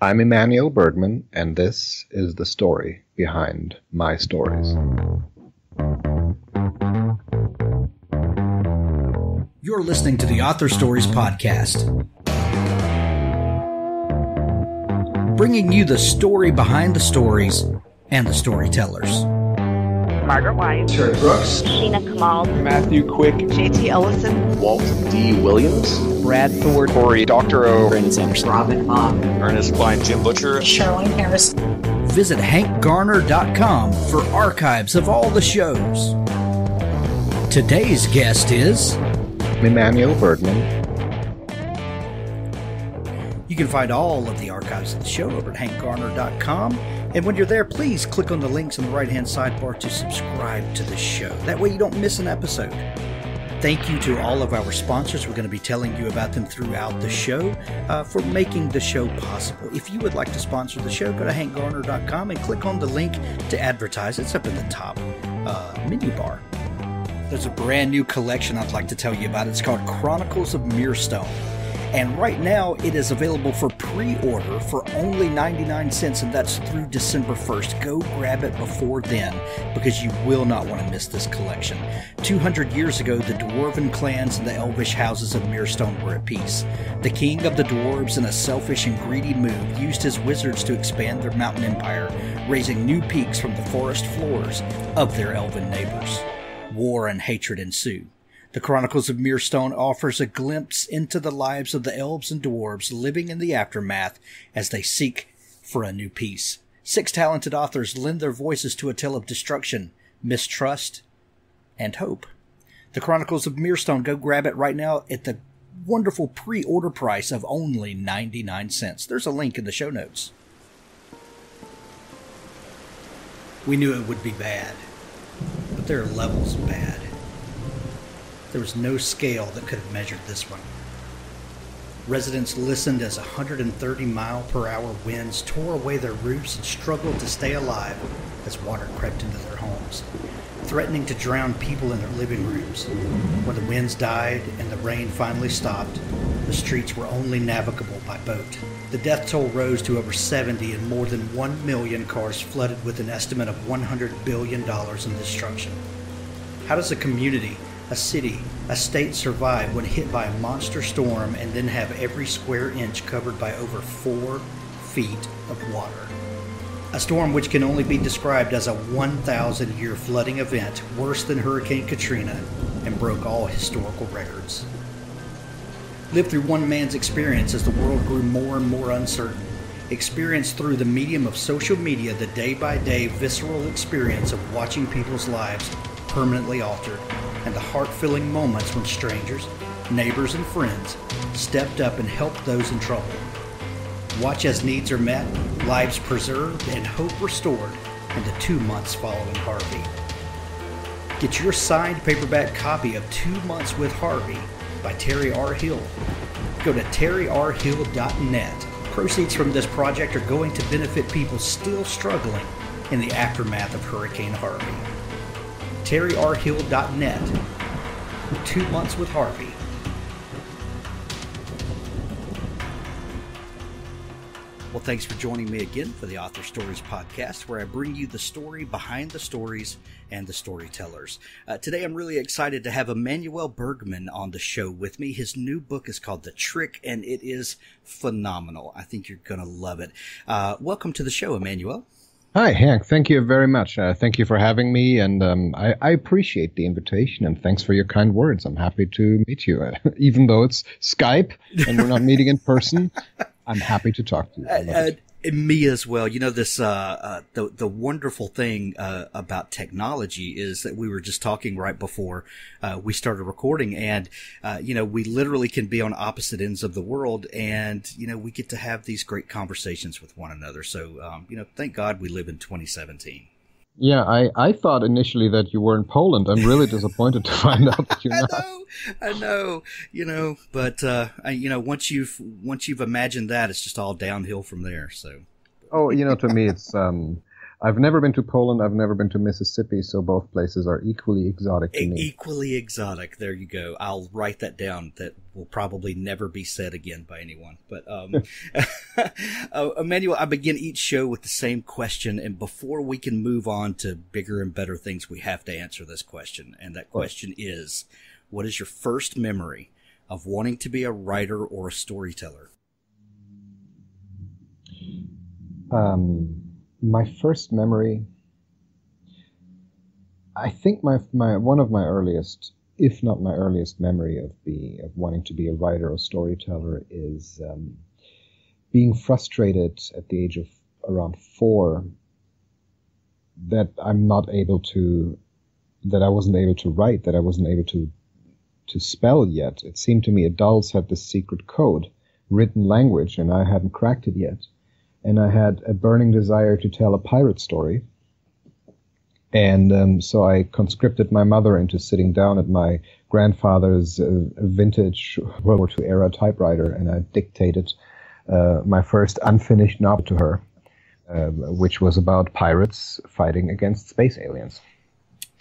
I'm Emanuel Bergmann, and this is the story behind my stories. You're listening to the Author Stories Podcast, bringing you the story behind the stories and the storytellers. Margaret White, Terry Brooks, Sheena Kamal, Matthew Quick, JT Ellison, Walt D. Williams, Brad Ford, Corey Dr. O, Brandon Sanderson, Robin Mom, Ernest Klein, Jim Butcher, Charlene Harris. Visit hankgarner.com for archives of all the shows. Today's guest is Emanuel Bergmann. You can find all of the archives of the show over at hankgarner.com. And when you're there, please click on the links on the right-hand sidebar to subscribe to the show. That way you don't miss an episode. Thank you to all of our sponsors. We're going to be telling you about them throughout the show for making the show possible. If you would like to sponsor the show, go to hankgarner.com and click on the link to advertise. It's up in the top menu bar. There's a brand new collection I'd like to tell you about. It's called Chronicles of Mirestone. And right now, it is available for pre-order for only 99 cents, and that's through December 1st. Go grab it before then, because you will not want to miss this collection. 200 years ago, the Dwarven clans and the Elvish houses of Mirestone were at peace. The king of the dwarves, in a selfish and greedy move, used his wizards to expand their mountain empire, raising new peaks from the forest floors of their elven neighbors. War and hatred ensue. The Chronicles of Mirestone offers a glimpse into the lives of the elves and dwarves living in the aftermath as they seek for a new peace. 6 talented authors lend their voices to a tale of destruction, mistrust, and hope. The Chronicles of Mirestone, go grab it right now at the wonderful pre-order price of only 99 cents. There's a link in the show notes. We knew it would be bad, but there are levels of bad. There was no scale that could have measured this one. Residents listened as 130-mile-per-hour winds tore away their roofs and struggled to stay alive as water crept into their homes, threatening to drown people in their living rooms. When the winds died and the rain finally stopped, the streets were only navigable by boat. The death toll rose to over 70, and more than 1 million cars flooded with an estimate of $100 billion in destruction. How does a community, a city, a state survive when hit by a monster storm and then have every square inch covered by over 4 feet of water? A storm which can only be described as a 1,000-year flooding event, worse than Hurricane Katrina, and broke all historical records. Lived through one man's experience as the world grew more and more uncertain. Experienced through the medium of social media the day-by-day visceral experience of watching people's lives permanently altered, and the heart-filling moments when strangers, neighbors, and friends stepped up and helped those in trouble. Watch as needs are met, lives preserved, and hope restored in the 2 months following Harvey. Get your signed paperback copy of 2 Months with Harvey by Terry R. Hill. Go to terryrhill.net. Proceeds from this project are going to benefit people still struggling in the aftermath of Hurricane Harvey. terryrhill.net. 2 Months with Harvey. Well, thanks for joining me again for the Author Stories Podcast, where I bring you the story behind the stories and the storytellers. Today, I'm really excited to have Emanuel Bergmann on the show with me. His new book is called The Trick, and it is phenomenal. I think you're going to love it. Welcome to the show, Emanuel. Hi, Hank. Thank you very much. Thank you for having me, and I appreciate the invitation, and thanks for your kind words. I'm happy to meet you. Even though it's Skype and we're not meeting in person, I'm happy to talk to you. Me as well. You know, this the wonderful thing about technology is that we were just talking right before we started recording, and we literally can be on opposite ends of the world, and we get to have these great conversations with one another. So thank God we live in 2017. Yeah, I thought initially that you were in Poland. I'm really disappointed to find out that you're not. I know, but once you've imagined that, it's just all downhill from there. So. Oh, to me, it's I've never been to Poland. I've never been to Mississippi, so both places are equally exotic to me. Equally exotic. There you go. I'll write that down. That will probably never be said again by anyone. But Emanuel, I begin each show with the same question, and before we can move on to bigger and better things, we have to answer this question. And that question is, what is your first memory of wanting to be a writer or a storyteller? My first memory, I think my one of my earliest, if not my earliest memory of wanting to be a writer or storyteller is being frustrated at the age of around 4 that I wasn't able to write, that I wasn't able to spell yet. It seemed to me adults had this secret code, written language, and I hadn't cracked it yet. And I had a burning desire to tell a pirate story. And so I conscripted my mother into sitting down at my grandfather's vintage World War II era typewriter, and I dictated my first unfinished novel to her, which was about pirates fighting against space aliens.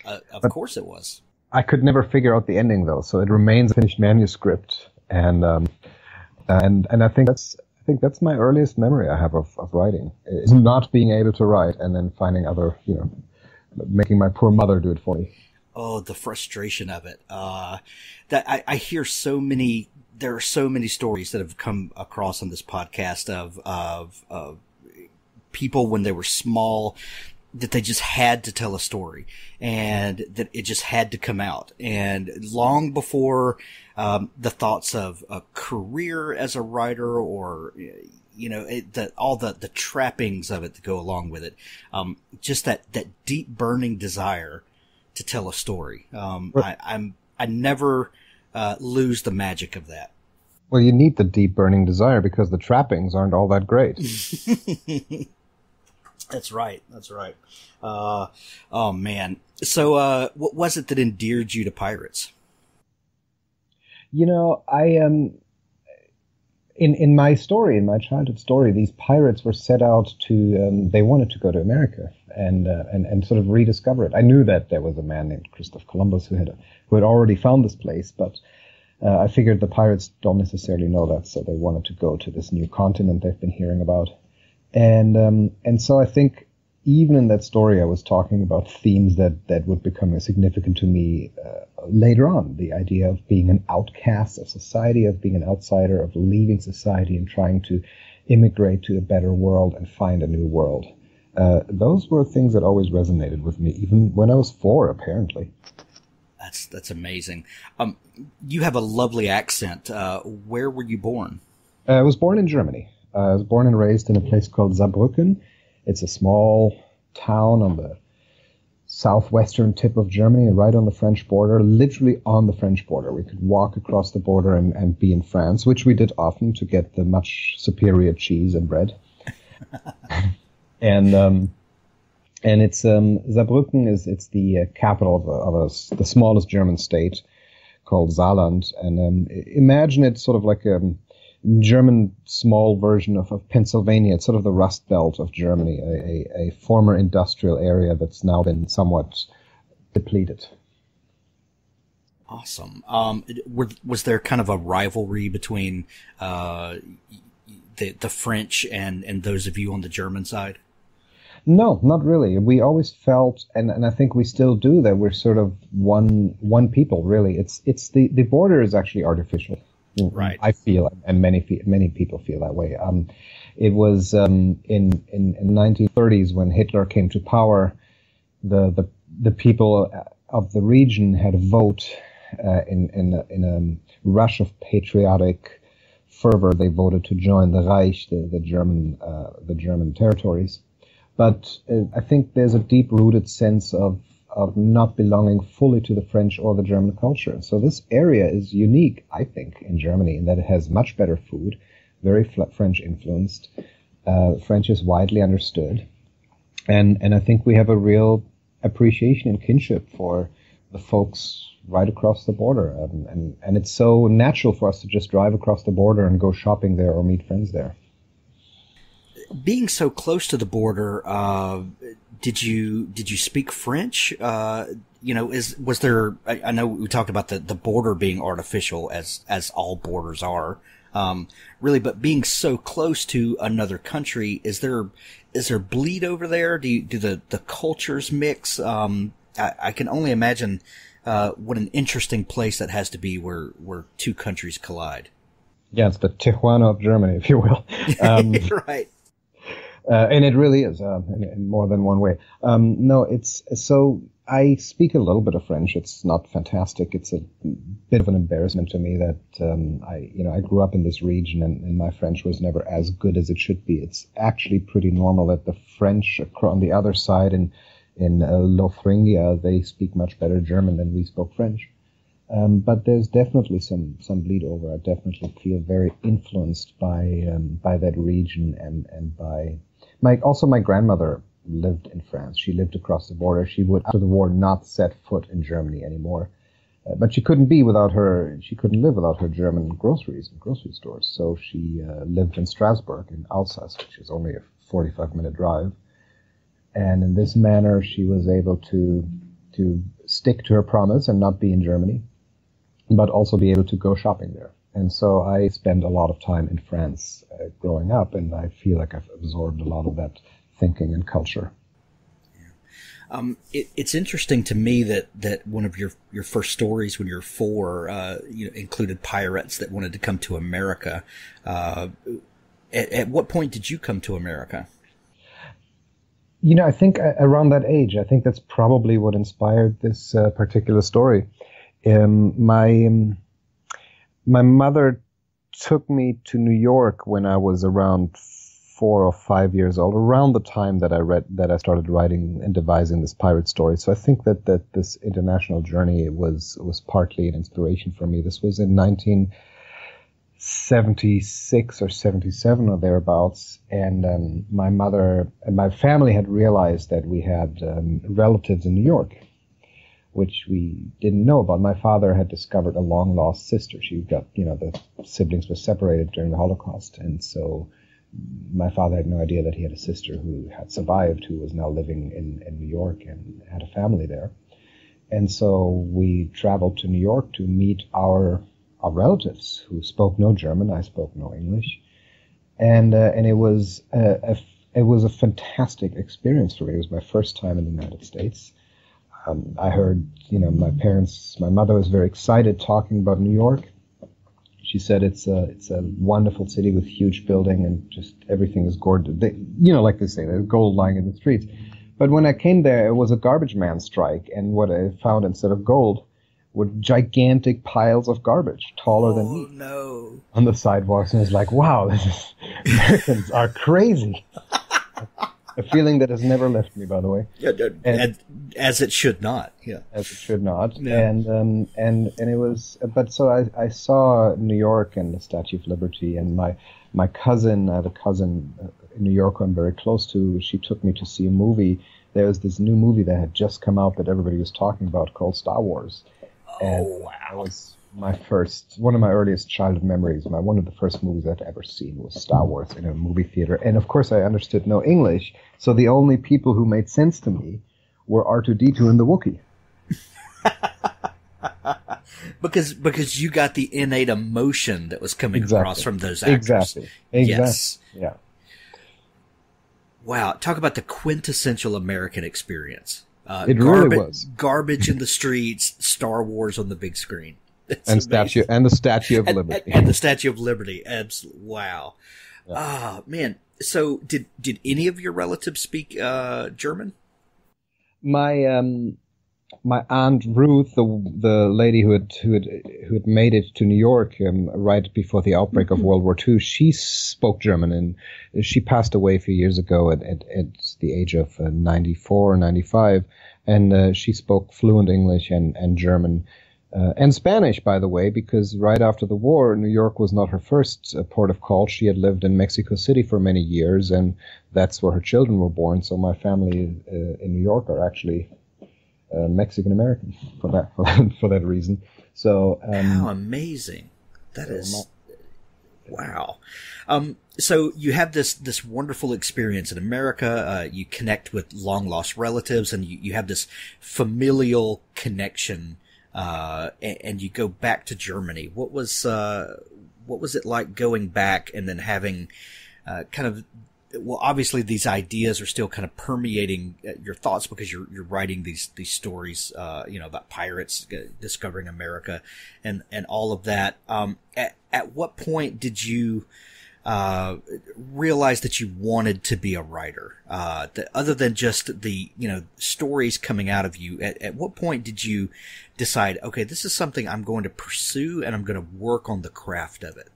Of course it was. I could never figure out the ending, though, so it remains a finished manuscript. And I think that's my earliest memory I have of writing, is not being able to write and then finding making my poor mother do it for me. Oh, the frustration of it. That I hear there are so many stories that have come across on this podcast of people when they were small, that they just had to tell a story and that it just had to come out. And long before the thoughts of a career as a writer or, all the trappings of it that go along with it, just that deep burning desire to tell a story. I never lose the magic of that. Well, you need the deep burning desire because the trappings aren't all that great. That's right. Oh man. So, what was it that endeared you to pirates? I in my story, in my childhood story, these pirates were set out to. They wanted to go to America and sort of rediscover it. I knew that there was a man named Christopher Columbus who had already found this place, but I figured the pirates don't necessarily know that, so they wanted to go to this new continent they've been hearing about. And so I think even in that story, I was talking about themes that would become significant to me later on. The idea of being an outcast of society, of being an outsider, of leaving society and trying to immigrate to a better world and find a new world. Those were things that always resonated with me, even when I was 4, apparently. That's amazing. You have a lovely accent. Where were you born? I was born in Germany. I was born and raised in a place called Saarbrücken. It's a small town on the southwestern tip of Germany, right on the French border, literally on the French border. We could walk across the border and be in France, which we did often to get the much superior cheese and bread. And it's Saarbrücken it's the capital of the smallest German state called Saarland. And imagine it sort of like a German small version of Pennsylvania. It's sort of the Rust Belt of Germany, a former industrial area that's now been somewhat depleted. Awesome. Was there kind of a rivalry between the French and those of you on the German side? No, not really. We always felt, and I think we still do, that we're sort of one people. Really, it's the border is actually artificial. Right. I feel, and many people feel that way. It was in 1930s when Hitler came to power. The people of the region had a vote in a rush of patriotic fervor. They voted to join the Reich, the German territories. But I think there's a deep-rooted sense of not belonging fully to the French or the German culture. So this area is unique, I think, in Germany, in that it has much better food, very French-influenced. French is widely understood. And I think we have a real appreciation and kinship for the folks right across the border. And it's so natural for us to just drive across the border and go shopping there or meet friends there. Being so close to the border, did you speak French? Was there? I know we talked about the border being artificial, as all borders are, really. But being so close to another country, is there bleed over there? Do the cultures mix? I can only imagine what an interesting place that has to be, where two countries collide. Yeah, it's the Tijuana of Germany, if you will. Right. And it really is, in more than one way. No, it's so I speak a little bit of French. It's not fantastic. It's a bit of an embarrassment to me that I grew up in this region and my French was never as good as it should be. It's actually pretty normal that the French on the other side in Lothringia, they speak much better German than we spoke French. But there's definitely some bleed over. I definitely feel very influenced by that region and by my grandmother lived in France. She lived across the border. She would, after the war, not set foot in Germany anymore. But she couldn't live without her German groceries and grocery stores. So she lived in Strasbourg in Alsace, which is only a 45-minute drive. And in this manner, she was able to stick to her promise and not be in Germany, but also be able to go shopping there. And so I spent a lot of time in France growing up, and I feel like I've absorbed a lot of that thinking and culture. It's interesting to me that one of your first stories when you were 4, included pirates that wanted to come to America. At what point did you come to America? I think around that age. I think that's probably what inspired this particular story. My mother took me to New York when I was around 4 or 5 years old, around the time that I started writing and devising this pirate story. So I think that this international journey was partly an inspiration for me. This was in 1976 or 77 or thereabouts, and my mother and my family had realized that we had relatives in New York, which we didn't know about. My father had discovered a long-lost sister. She got, the siblings were separated during the Holocaust, and so my father had no idea that he had a sister who had survived, who was now living in New York and had a family there. And so we traveled to New York to meet our relatives who spoke no German. I spoke no English. And it was a fantastic experience for me. It was my first time in the United States. I heard, my mother was very excited talking about New York. She said it's a wonderful city with huge building and just everything is gorgeous. Like they say, there's gold lying in the streets. But when I came there, it was a garbage man strike, and what I found instead of gold were gigantic piles of garbage, taller than me, on the sidewalks. And it's like, wow, Americans are crazy. A feeling that has never left me, by the way. Yeah, and as it should not. Yeah, as it should not. Yeah. And it was. But so I saw New York and the Statue of Liberty, and my cousin. I have a cousin in New York who I'm very close to. She took me to see a movie. There was this new movie that had just come out that everybody was talking about called Star Wars. And wow! That was one of my earliest childhood memories. One of the first movies I'd ever seen was Star Wars in a movie theater. And of course I understood no English, so the only people who made sense to me were R2-D2 and the Wookiee. because you got the innate emotion that was coming across from those actors. Exactly. Yes. Yeah. Wow. Talk about the quintessential American experience. It really was. Garbage in the streets, Star Wars on the big screen. And the Statue of Liberty. And the Statue of Liberty. Absolutely. Wow. Yeah. Oh, man. So did any of your relatives speak German? My Aunt Ruth, the lady who had made it to New York right before the outbreak of World War II, she spoke German, and she passed away a few years ago at the age of 94 or 95, and she spoke fluent English and German. And Spanish, by the way, because right after the war, New York was not her first port of call. She had lived in Mexico City for many years, and that's where her children were born. So my family in New York are actually Mexican American for that reason. So how amazing that is! Wow. So you have this wonderful experience in America. You connect with long lost relatives, and you have this familial connection. And you go back to Germany. What was it like going back and then having obviously these ideas are still kind of permeating your thoughts because you're writing these stories, about pirates discovering America and all of that. At what point did you realize that you wanted to be a writer? That other than just the, stories coming out of you, at what point did you decide, okay, this is something I'm going to pursue and I'm going to work on the craft of it?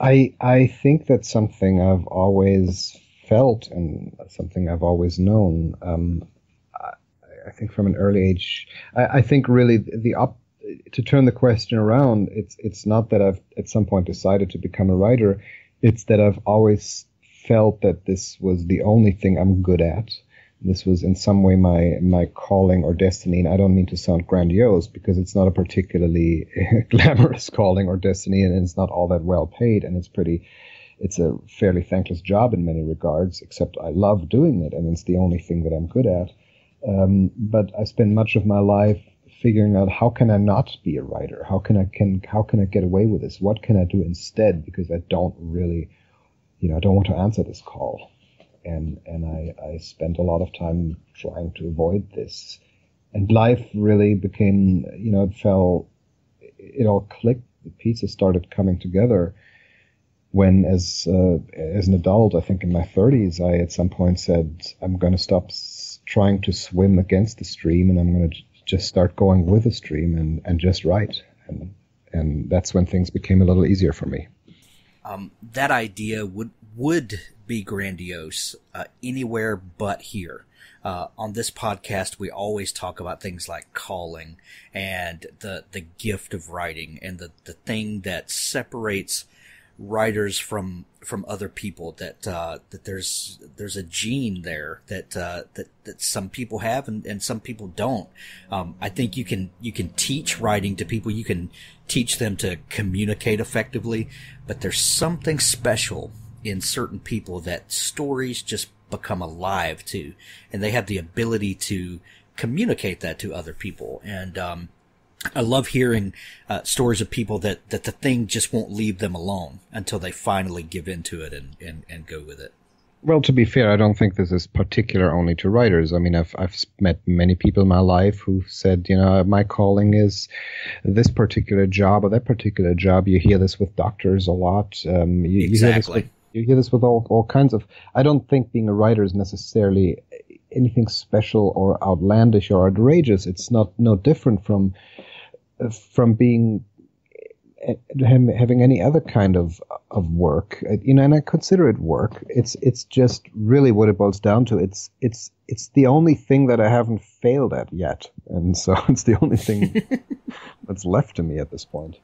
I think that's something I've always felt and something I've always known. I think from an early age, I think really to turn the question around, it's not that I've at some point decided to become a writer. It's that I've always felt that this was the only thing I'm good at. This was in some way my calling or destiny. And I don't mean to sound grandiose because it's not a particularly glamorous calling or destiny, and it's not all that well paid. And it's a fairly thankless job in many regards, except I love doing it. And it's the only thing that I'm good at. But I spend much of my life figuring out how can I not be a writer? How can I get away with this? What can I do instead? Because I don't really, I don't want to answer this call. And I spent a lot of time trying to avoid this. And life really became, it all clicked. The pieces started coming together when as an adult, I think in my 30s, I at some point said, I'm going to stop trying to swim against the stream and I'm going to just start going with the stream and just write. And that's when things became a little easier for me. That idea would be grandiose anywhere but here. On this podcast, we always talk about things like calling and the gift of writing and the thing that separates writers from other people, that there's a gene there that some people have and some people don't. I think you can teach writing to people. You can teach them to communicate effectively, but there's something special in certain people that stories just become alive to, and they have the ability to communicate that to other people. And I love hearing stories of people that the thing just won't leave them alone until they finally give into it and go with it. Well, to be fair, I don't think this is particular only to writers. I mean, I've met many people in my life who said, my calling is this particular job or that particular job. You hear this with doctors a lot. Exactly. You hear this with all kinds of. I don't think being a writer is necessarily anything special or outlandish or outrageous. It's no different from being having any other kind of work, and I consider it work. It's just really what it boils down to. It's the only thing that I haven't failed at yet, and so it's the only thing that's left to me at this point.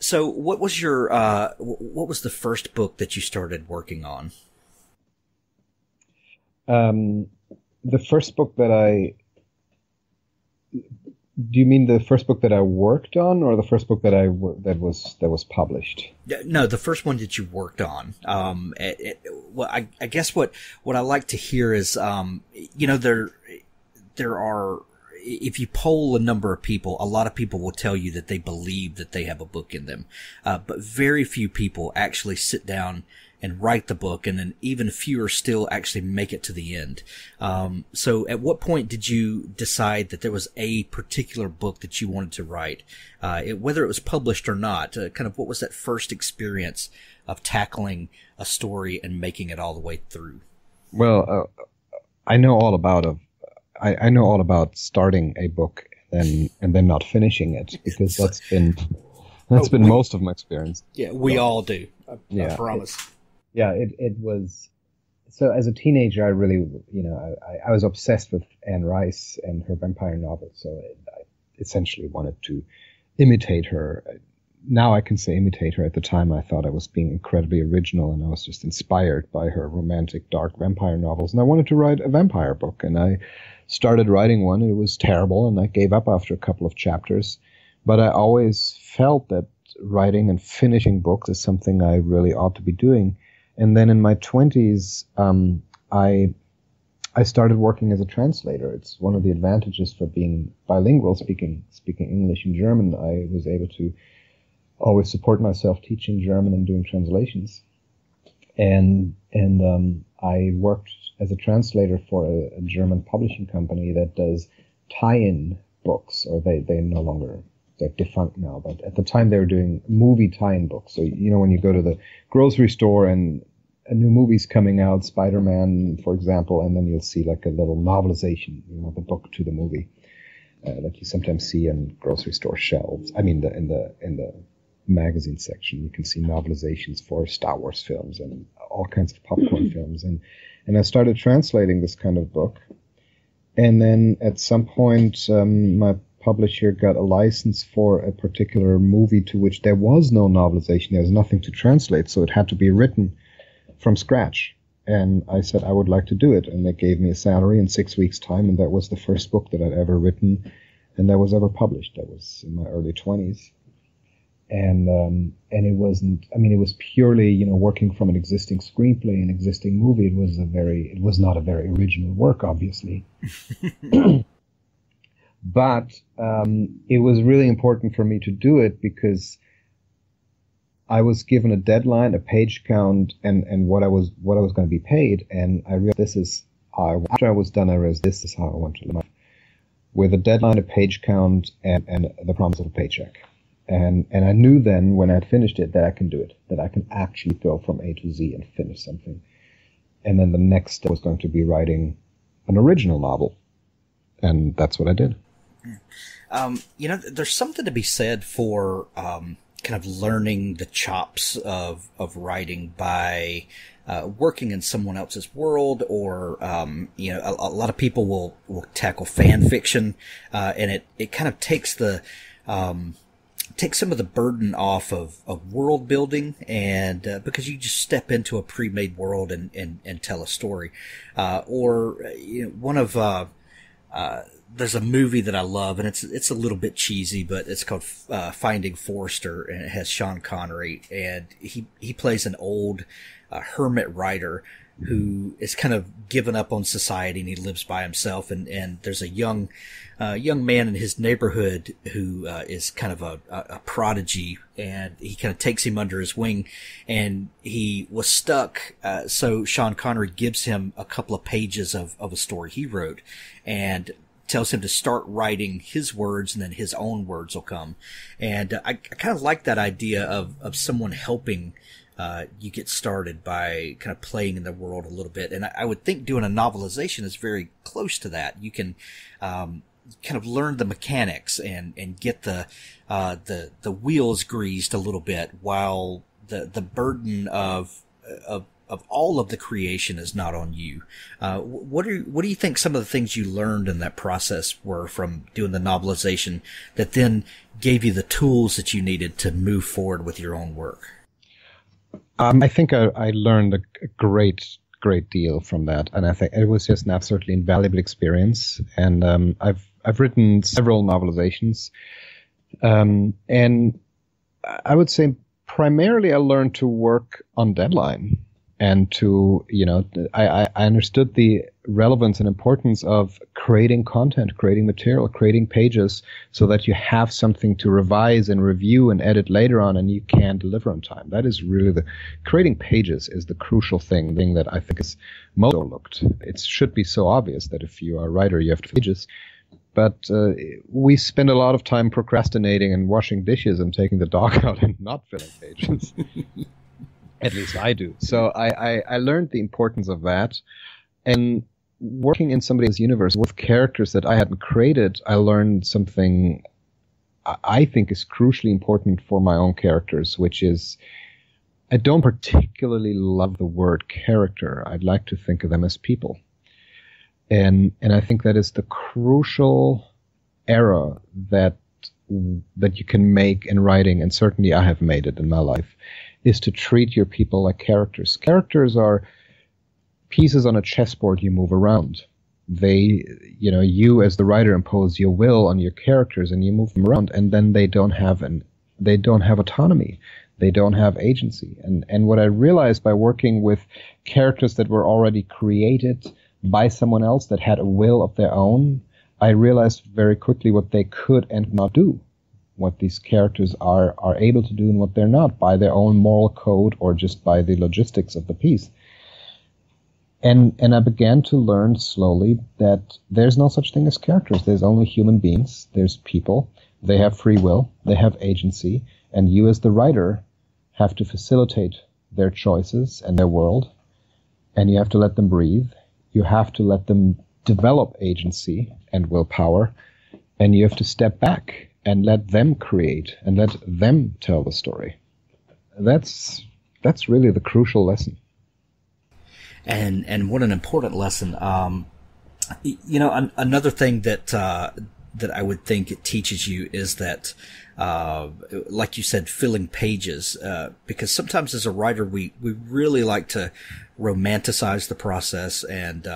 So, what was the first book that you started working on? The first book that do you mean the first book that I worked on, or the first book that that was published? No, the first one that you worked on. I guess what I like to hear is, there are. If you poll a number of people, a lot of people will tell you that they believe that they have a book in them, but very few people actually sit down and write the book, and then even fewer still actually make it to the end. So at what point did you decide that there was a particular book that you wanted to write, whether it was published or not? Kind of what was that first experience of tackling a story and making it all the way through? Well, I know all about starting a book and then not finishing it, because that's been most of my experience. Yeah, we all do. I promise. Yeah, it was. So as a teenager, I really, I was obsessed with Anne Rice and her vampire novels. So I essentially wanted to imitate her. Now I can say imitate her. At the time, I thought I was being incredibly original, and I was just inspired by her romantic, dark vampire novels. And I wanted to write a vampire book, and I started writing one. It was terrible, and I gave up after a couple of chapters. But I always felt that writing and finishing books is something I really ought to be doing. And then in my 20s, I started working as a translator. It's one of the advantages for being bilingual, speaking English and German. I was able to always support myself teaching German and doing translations. And I worked as a translator for a German publishing company that does tie-in books, or they're no longer, they're defunct now, but at the time they were doing movie tie-in books. So, you know, when you go to the grocery store and a new movie's coming out, Spider-Man, for example, and then you'll see like a little novelization, you know, the book to the movie, that you sometimes see in grocery store shelves. I mean, in the magazine section, you can see novelizations for Star Wars films and all kinds of popcorn films. And I started translating this kind of book. And then at some point, my publisher got a license for a particular movie to which there was no novelization. There was nothing to translate, so it had to be written from scratch. And I said I would like to do it. And they gave me a salary in 6 weeks' time, and that was the first book that I'd ever written and that was ever published. That was in my early 20s. And it wasn't, I mean, it was purely, you know, working from an existing screenplay, an existing movie. It was not a very original work, obviously. But it was really important for me to do it because I was given a deadline, a page count, and what I was going to be paid. And I realized this is how, after I was done, I realized this is how I want to live, with a deadline, a page count, and the promise of a paycheck. And I knew then, when I'd finished it, that I can do it, that I can actually go from A to Z and finish something. And then the next step was going to be writing an original novel. And that's what I did. You know, there's something to be said for kind of learning the chops of writing by working in someone else's world, or you know, a lot of people will tackle fan fiction, and it kind of takes some of the burden off of world building, and because you just step into a pre-made world and tell a story, or you know, one of there's a movie that I love, and it's a little bit cheesy, but it's called Finding Forrester, and it has Sean Connery, and he plays an old hermit writer who is kind of given up on society, and he lives by himself, and there's a young man in his neighborhood who is kind of a prodigy, and he kind of takes him under his wing, and he was stuck, so Sean Connery gives him a couple of pages of a story he wrote, and tells him to start writing his words, and then his own words will come. And I kind of like that idea of someone helping you get started by kind of playing in the world a little bit. And I would think doing a novelization is very close to that. You can kind of learn the mechanics and get the wheels greased a little bit, while the burden of all of the creation is not on you. What do you think some of the things you learned in that process were from doing the novelization that then gave you the tools that you needed to move forward with your own work? I think I learned a great deal from that, and I think it was just an absolutely invaluable experience. And I've written several novelizations, and I would say primarily I learned to work on deadline. And to, you know, I understood the relevance and importance of creating content, creating material, creating pages, so that you have something to revise and review and edit later on, and you can deliver on time. That is really creating pages is the crucial thing that I think is most overlooked. It should be so obvious that if you are a writer, you have to pages. But we spend a lot of time procrastinating and washing dishes and taking the dog out and not filling pages. At least I do. So I learned the importance of that. And working in somebody else's universe with characters that I hadn't created, I learned something I think is crucially important for my own characters, which is I don't particularly love the word character. I'd like to think of them as people. And I think that is the crucial error that you can make in writing, and certainly I have made it in my life, is to treat your people like characters. Characters are pieces on a chessboard you move around. they, you as the writer impose your will on your characters and you move them around, and then they don't have autonomy. They don't have agency. And what I realized by working with characters that were already created by someone else that had a will of their own, I realized very quickly what they could and not do, what these characters are able to do and what they're not, by their own moral code or just by the logistics of the piece. And I began to learn slowly that there's no such thing as characters. There's only human beings. There's people. They have free will. They have agency. And you as the writer have to facilitate their choices and their world. And you have to let them breathe. You have to let them develop agency and willpower. And you have to step back and let them create and let them tell the story. That's really the crucial lesson. And what an important lesson. Another thing that I would think it teaches you is that, like you said, filling pages, because sometimes as a writer, we really like to romanticize the process and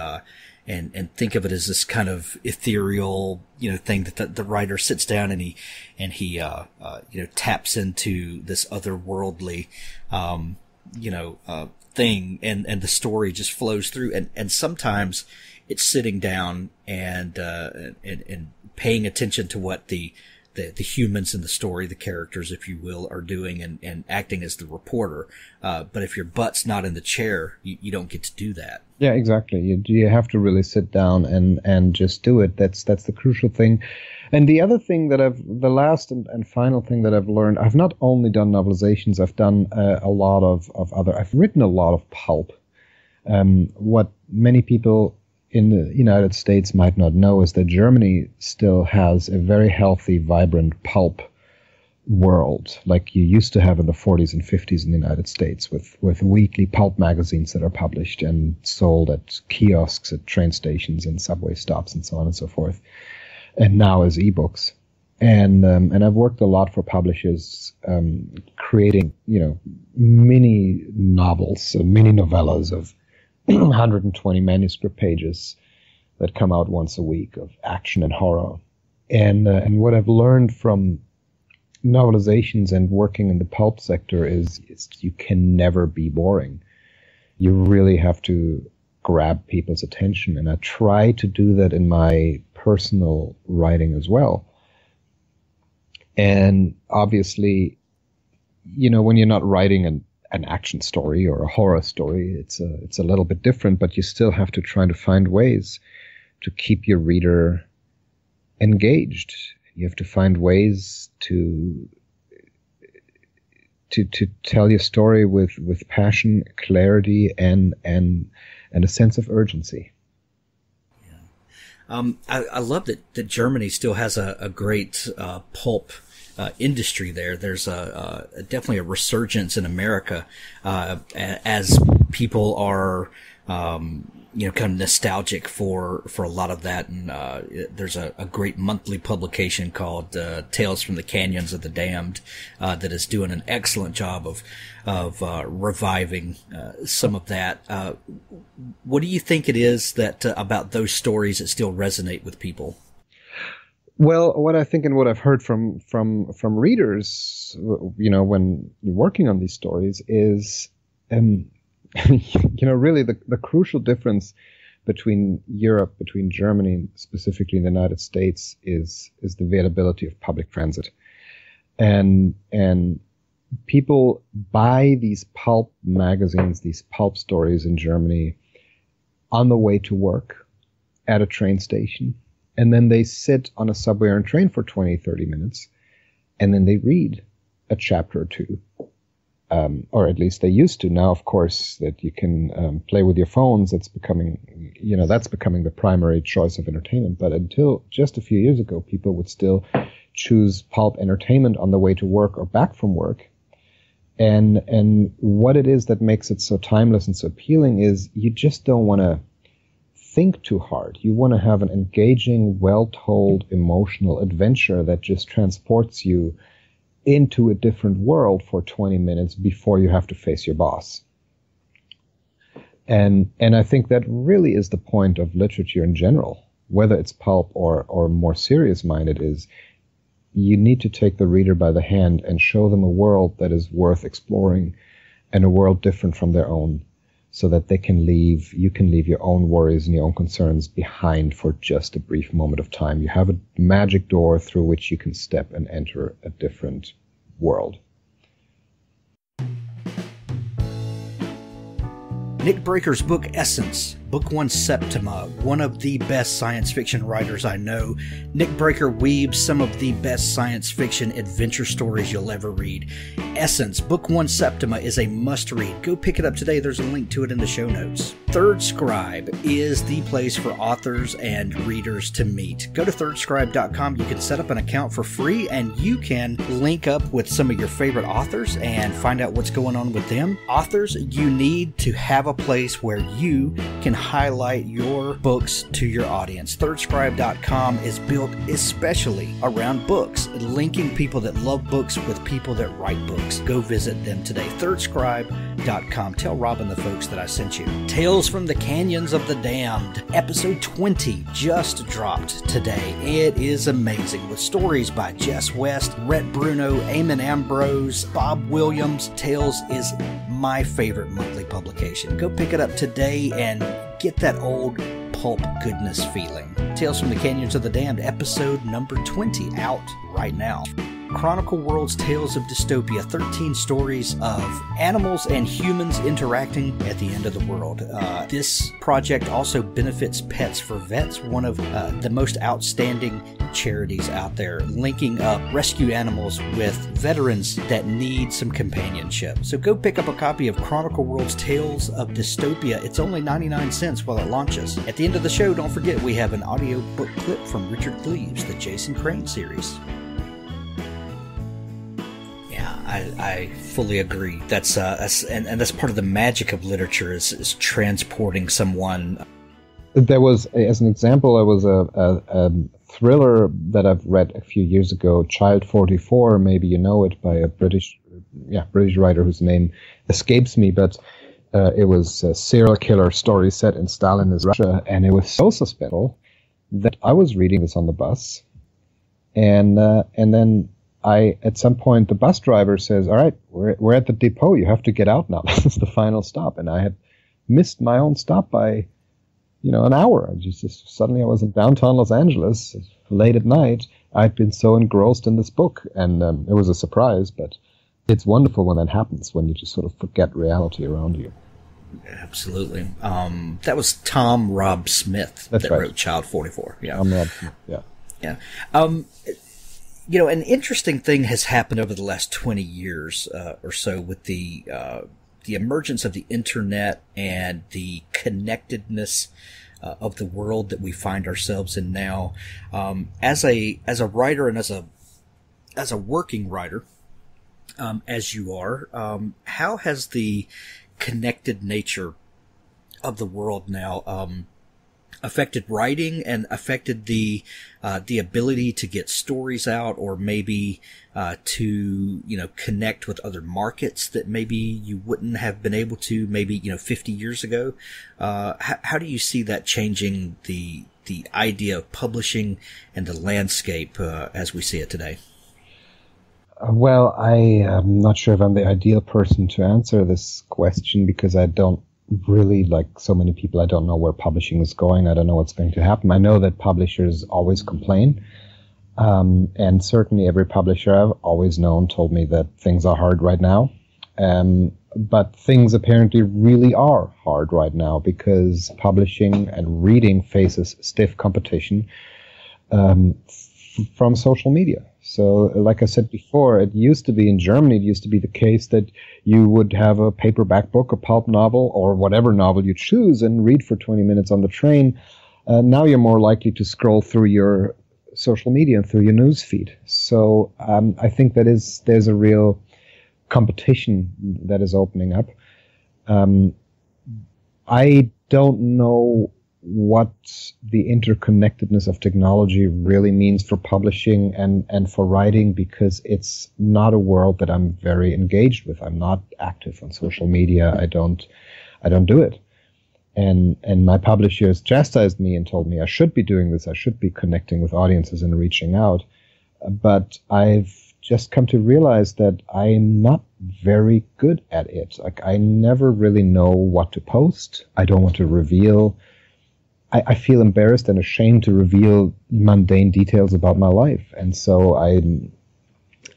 think of it as this kind of ethereal, thing that the writer sits down and he taps into this otherworldly, thing, and the story just flows through, and sometimes it's sitting down and paying attention to what the humans in the story, the characters, if you will, are doing, and acting as the reporter. But if your butt's not in the chair, you don't get to do that. Yeah, exactly. You have to really sit down and just do it. That's the crucial thing. And the other thing the last and final thing that I've learned, I've not only done novelizations, I've done a lot of other, I've written a lot of pulp. What many people in the United States might not know is that Germany still has a very healthy, vibrant pulp world, like you used to have in the 40s and 50s in the United States, with weekly pulp magazines that are published and sold at kiosks, at train stations and subway stops and so on and so forth. And now as ebooks. And I've worked a lot for publishers, creating, mini novels, mini novellas of 120 manuscript pages that come out once a week of action and horror. And what I've learned from novelizations and working in the pulp sector is you can never be boring. You really have to grab people's attention. And I try to do that in my personal writing as well. And obviously, when you're not writing an action story or a horror story, it's a little bit different, but you still have to try to find ways to keep your reader engaged. You have to find ways to tell your story with passion, clarity, and a sense of urgency. I love that Germany still has a great pulp industry there. There's definitely a resurgence in America as people are kind of nostalgic for a lot of that. And there's a great monthly publication called Tales from the Canyons of the Damned that is doing an excellent job of reviving some of that. What do you think it is that about those stories that still resonate with people? Well, what I think and what I've heard from readers, when you're working on these stories is, really the crucial difference between Europe, between Germany, specifically the United States, is the availability of public transit. And people buy these pulp magazines, these pulp stories in Germany on the way to work at a train station. And then they sit on a subway or a train for 20, 30 minutes, and then they read a chapter or two. Or at least they used to. Now, of course, that you can play with your phones, that's becoming the primary choice of entertainment. But until just a few years ago, people would still choose pulp entertainment on the way to work or back from work. And what it is that makes it so timeless and so appealing is you just don't want to think too hard. You want to have an engaging, well-told, emotional adventure that just transports you into a different world for 20 minutes before you have to face your boss. And I think that really is the point of literature in general, whether it's pulp or more serious-minded, is you need to take the reader by the hand and show them a world that is worth exploring and a world different from their own, so that you can leave your own worries and your own concerns behind for just a brief moment of time. You have a magic door through which you can step and enter a different world. Nick Breaker's book Essence, Book One Septima, one of the best science fiction writers I know. Nick Breaker weaves some of the best science fiction adventure stories you'll ever read. Essence, Book One Septima is a must-read. Go pick it up today. There's a link to it in the show notes. Third Scribe is the place for authors and readers to meet. Go to ThirdScribe.com. You can set up an account for free, and you can link up with some of your favorite authors and find out what's going on with them. Authors, you need to have a place where you can highlight your books to your audience. ThirdScribe.com is built especially around books, linking people that love books with people that write books. Go visit them today. ThirdScribe.com. Tell Rob and the folks that I sent you. Tales from the Canyons of the Damned. Episode 20 just dropped today. It is amazing, with stories by Jess West, Rhett Bruno, Eamon Ambrose, Bob Williams. Tales is my favorite monthly publication. Go pick it up today and get that old pulp goodness feeling. Tales from the Canyons of the Damned, episode number 20, out right now. Chronicle World's Tales of Dystopia, 13 stories of animals and humans interacting at the end of the world. This project also benefits Pets for Vets, one of the most outstanding charities out there, linking up rescue animals with veterans that need some companionship. So go pick up a copy of Chronicle World's Tales of Dystopia. It's only 99 cents while it launches. At the end of the show, don't forget we have an audio book clip from Richard Cleaves, the Jason Crane series. I fully agree. That's that's part of the magic of literature is transporting someone. There was, as an example, there was a thriller that I've read a few years ago, Child 44. Maybe you know it, by a British writer whose name escapes me, but it was a serial killer story set in Stalinist Russia, and it was so suspenseful that I was reading this on the bus, and then at some point, the bus driver says, "All right, we're at the depot. You have to get out now. This is the final stop." And I had missed my own stop by, an hour. Suddenly I was in downtown Los Angeles late at night. I'd been so engrossed in this book, and it was a surprise. But it's wonderful when that happens, when you just sort of forget reality around you. Absolutely. That was Tom Rob Smith that wrote Child 44. Yeah. Tom Rob Smith. Yeah. Yeah. An interesting thing has happened over the last 20 years or so with the emergence of the internet and the connectedness of the world that we find ourselves in now. As a writer and as a working writer, as you are, how has the connected nature of the world now affected writing and affected the ability to get stories out, or maybe to connect with other markets that maybe you wouldn't have been able to 50 years ago? How do you see that changing the idea of publishing and the landscape as we see it today? Well, I am not sure if I'm the ideal person to answer this question, because I don't really, like so many people, I don't know where publishing is going. I don't know what's going to happen. I know that publishers always complain. And certainly every publisher I've always known told me that things are hard right now. But things apparently really are hard right now, because publishing and reading faces stiff competition from social media. So, like I said before, it used to be in Germany, it used to be the case that you would have a paperback book, a pulp novel, or whatever novel you choose, and read for 20 minutes on the train. Now you're more likely to scroll through your social media and through your news feed. So I think there's a real competition that is opening up. I don't know what the interconnectedness of technology really means for publishing and for writing, because it's not a world that I'm very engaged with. I'm not active on social media. I don't do it. And my publishers chastised me and told me I should be doing this. I should be connecting with audiences and reaching out. But I've just come to realize that I'm not very good at it. Like, I never really know what to post. I don't want to reveal. I feel embarrassed and ashamed to reveal mundane details about my life. And so I'm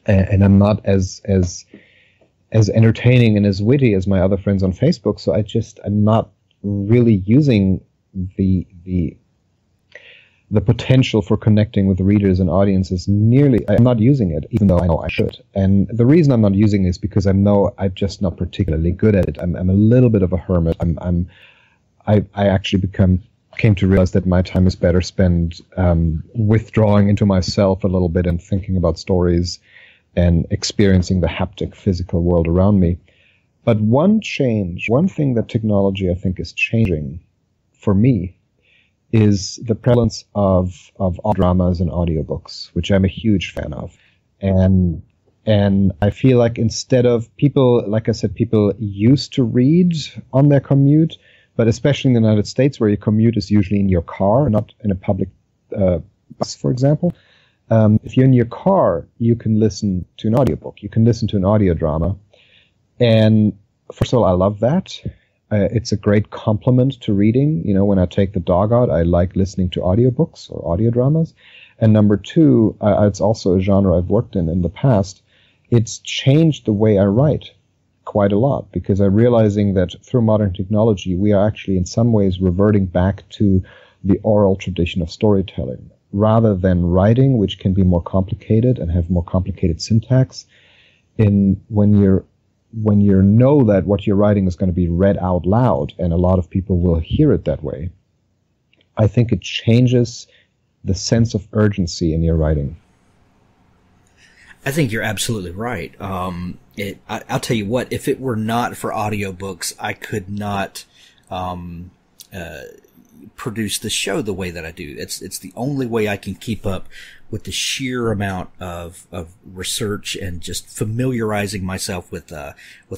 not as entertaining and as witty as my other friends on Facebook. So I'm not really using the potential for connecting with readers and audiences I'm not using it, even though I know I should. And the reason I'm not using it is because I know I'm just not particularly good at it. I'm a little bit of a hermit. I actually came to realize that my time is better spent withdrawing into myself a little bit and thinking about stories and experiencing the haptic physical world around me. But one thing that technology I think is changing for me is the prevalence of dramas and audiobooks, which I'm a huge fan of. And I feel like instead of people, like I said, people used to read on their commute, but especially in the United States, where your commute is usually in your car, not in a public bus, for example. If you're in your car, you can listen to an audiobook. You can listen to an audio drama. And first of all, I love that. It's a great complement to reading. You know, when I take the dog out, I like listening to audiobooks or audio dramas. And number two, it's also a genre I've worked in the past. It's changed the way I write quite a lot, because I'm realizing that through modern technology, we are actually in some ways reverting back to the oral tradition of storytelling, rather than writing, which can be more complicated and have more complicated syntax. When you know that what you're writing is going to be read out loud, and a lot of people will hear it that way, I think it changes the sense of urgency in your writing. I think you're absolutely right. I'll tell you what, if it were not for audiobooks, I could not produce the show the way that I do. It's the only way I can keep up with the sheer amount of research and just familiarizing myself with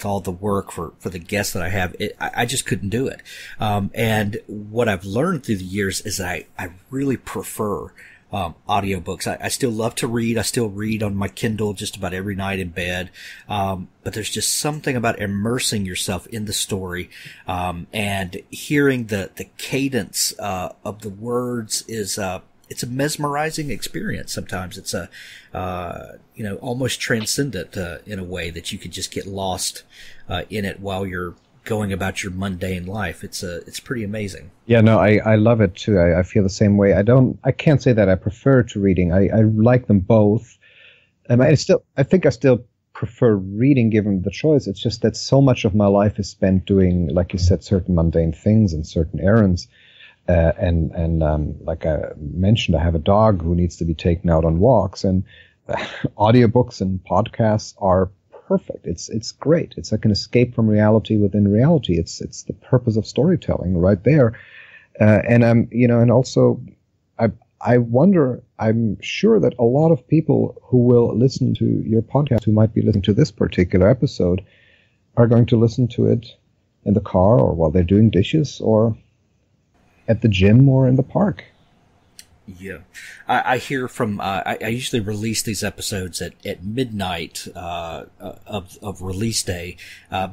all the work for the guests that I have. I just couldn't do it. And what I've learned through the years is that I really prefer audiobooks. I still love to read. I still read on my Kindle just about every night in bed. But there's just something about immersing yourself in the story, and hearing the cadence, of the words it's a mesmerizing experience. Sometimes it's almost transcendent, in a way that you could just get lost, in it while you're going about your mundane life. It's pretty amazing. Yeah, no, I love it too. I feel the same way. I can't say that I prefer to reading. I like them both. I think I still prefer reading given the choice. It's just that so much of my life is spent doing, like you said, certain mundane things and certain errands. Like I mentioned, I have a dog who needs to be taken out on walks, and audiobooks and podcasts are perfect. It's great. It's like an escape from reality within reality. It's the purpose of storytelling right there. And also I wonder, I'm sure that a lot of people who will listen to your podcast, who might be listening to this particular episode, are going to listen to it in the car, or while they're doing dishes, or at the gym, or in the park. Yeah. I hear from, I usually release these episodes at midnight, of release day,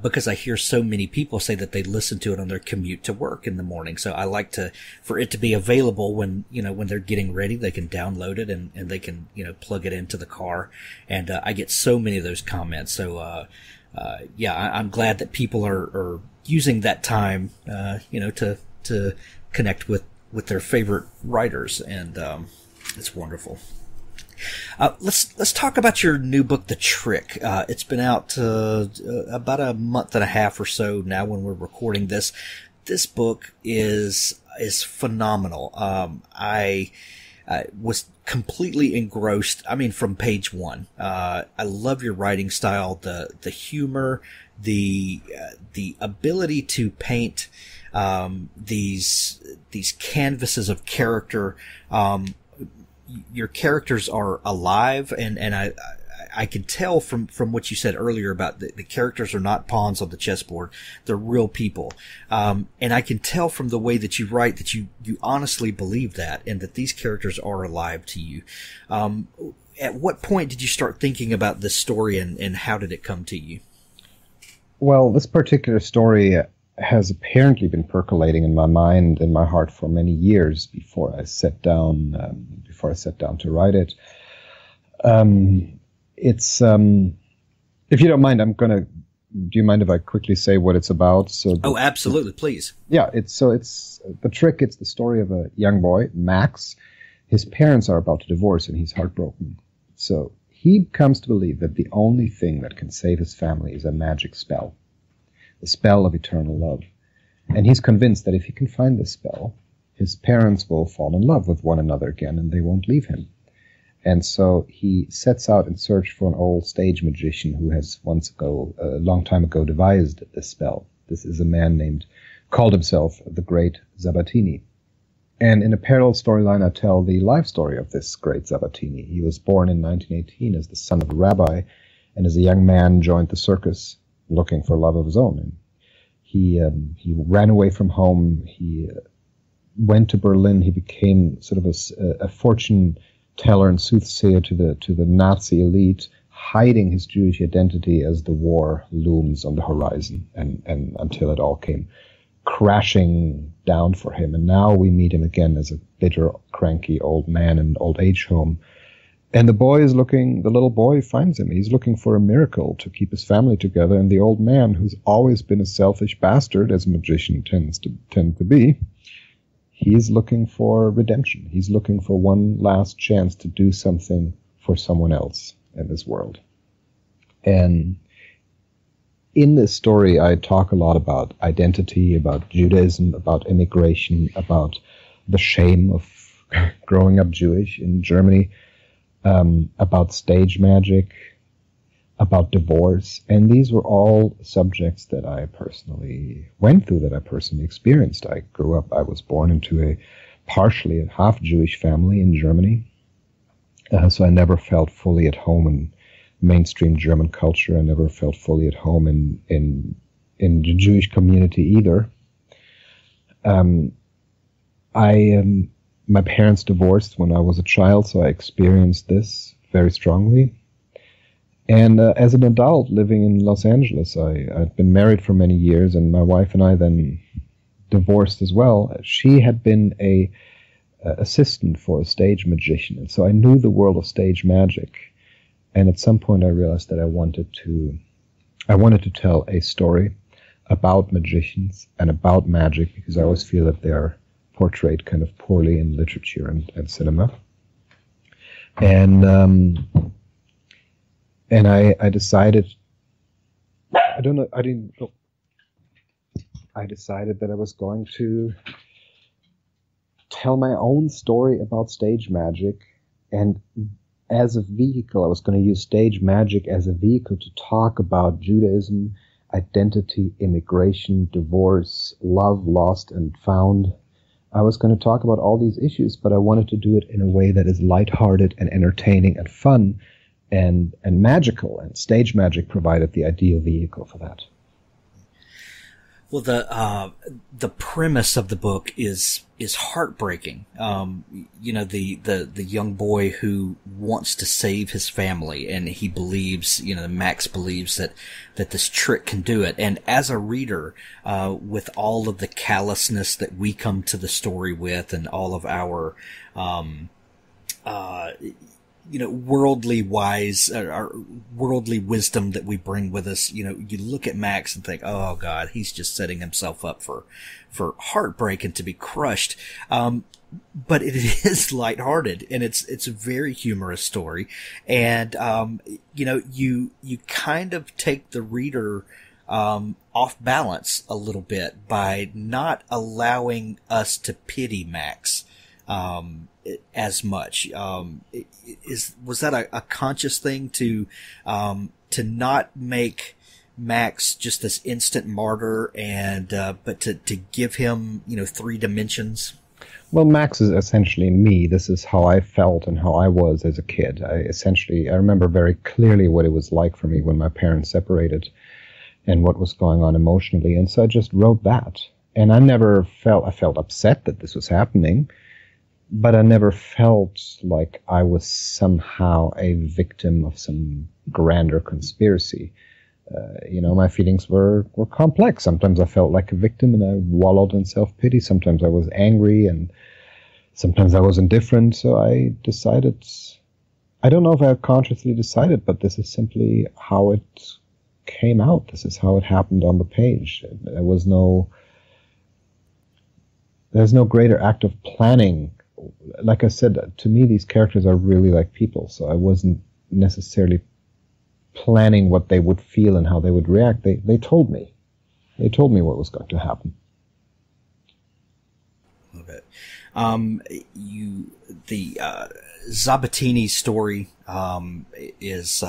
because I hear so many people say that they listen to it on their commute to work in the morning. So I like for it to be available when they're getting ready, they can download it and they can, plug it into the car. And, I get so many of those comments. So, I'm glad that people are using that time, to connect with their favorite writers, and it's wonderful. Let's talk about your new book, The Trick. It's been out about a month and a half or so now when we're recording this. This book is phenomenal. I was completely engrossed. I mean, from page one. I love your writing style, the humor, the ability to paint these canvases of character. Your characters are alive, and I I can tell from what you said earlier about the characters are not pawns on the chessboard. They're real people. And I can tell from the way that you write that you honestly believe that, and that these characters are alive to you. At what point did you start thinking about this story, and how did it come to you? Well, this particular story has apparently been percolating in my mind and my heart for many years before I sat down to write it. It's if you don't mind, do you mind if I quickly say what it's about? Oh, absolutely, please. Yeah, it's the story of a young boy, Max. His parents are about to divorce and he's heartbroken. So he comes to believe that the only thing that can save his family is a magic spell. The spell of eternal love. And he's convinced that if he can find this spell, his parents will fall in love with one another again and they won't leave him. And so he sets out in search for an old stage magician who has a long time ago, devised this spell. This is a man called himself the Great Sabatini. And in a parallel storyline, I tell the life story of this great Sabatini. He was born in 1918 as the son of a rabbi, and as a young man joined the circus looking for love of his own. And he ran away from home. He went to Berlin. He became sort of a fortune teller and soothsayer to the Nazi elite, hiding his Jewish identity as the war looms on the horizon, and until it all came crashing down for him. And now we meet him again as a bitter, cranky old man in an old age home. And the little boy finds him. He's looking for a miracle to keep his family together. And the old man, who's always been a selfish bastard, as a magician tend to be, he's looking for redemption. He's looking for one last chance to do something for someone else in this world. And in this story, I talk a lot about identity, about Judaism, about immigration, about the shame of growing up Jewish in Germany, about stage magic, about divorce. And these were all subjects that I personally went through, that I personally experienced. I was born into a partially half Jewish family in Germany. So I never felt fully at home in mainstream German culture. I never felt fully at home in the Jewish community either. My parents divorced when I was a child, so I experienced this very strongly. And as an adult living in Los Angeles, I'd been married for many years, and my wife and I then divorced as well. She had been a assistant for a stage magician, and so I knew the world of stage magic. And at some point I realized that I wanted to tell a story about magicians and about magic, because I always feel that they're portrayed kind of poorly in literature and cinema. And I decided, I decided that I was going to tell my own story about stage magic, and as a vehicle, I was going to use stage magic as a vehicle to talk about Judaism, identity, immigration, divorce, love lost and found. I was going to talk about all these issues, but I wanted to do it in a way that is lighthearted and entertaining and fun and magical, and stage magic provided the ideal vehicle for that. Well, the premise of the book is heartbreaking. The young boy who wants to save his family, and he believes, Max believes that this trick can do it. And as a reader, with all of the callousness that we come to the story with, and all of our, worldly wisdom that we bring with us, you look at Max and think, oh God, he's just setting himself up for heartbreak and to be crushed. But it is lighthearted, and it's a very humorous story. And, you kind of take the reader, off balance a little bit by not allowing us to pity Max, as much. Was that a conscious thing to not make Max just this instant martyr, and but to give him three dimensions? Well, Max is essentially me. This is how I felt and how I was as a kid. I remember very clearly what it was like for me when my parents separated and what was going on emotionally. And so I just wrote that. And I felt upset that this was happening, but I never felt like I was somehow a victim of some grander conspiracy. My feelings were complex. Sometimes I felt like a victim and I wallowed in self-pity. Sometimes I was angry and sometimes I was indifferent. So I decided, I don't know if I consciously decided, but this is simply how it came out. This is how it happened on the page. There's no greater act of planning. Like I said, to me, these characters are really like people. So I wasn't necessarily planning what they would feel and how they would react. They told me. They told me what was going to happen. Love it. The Zavattini story is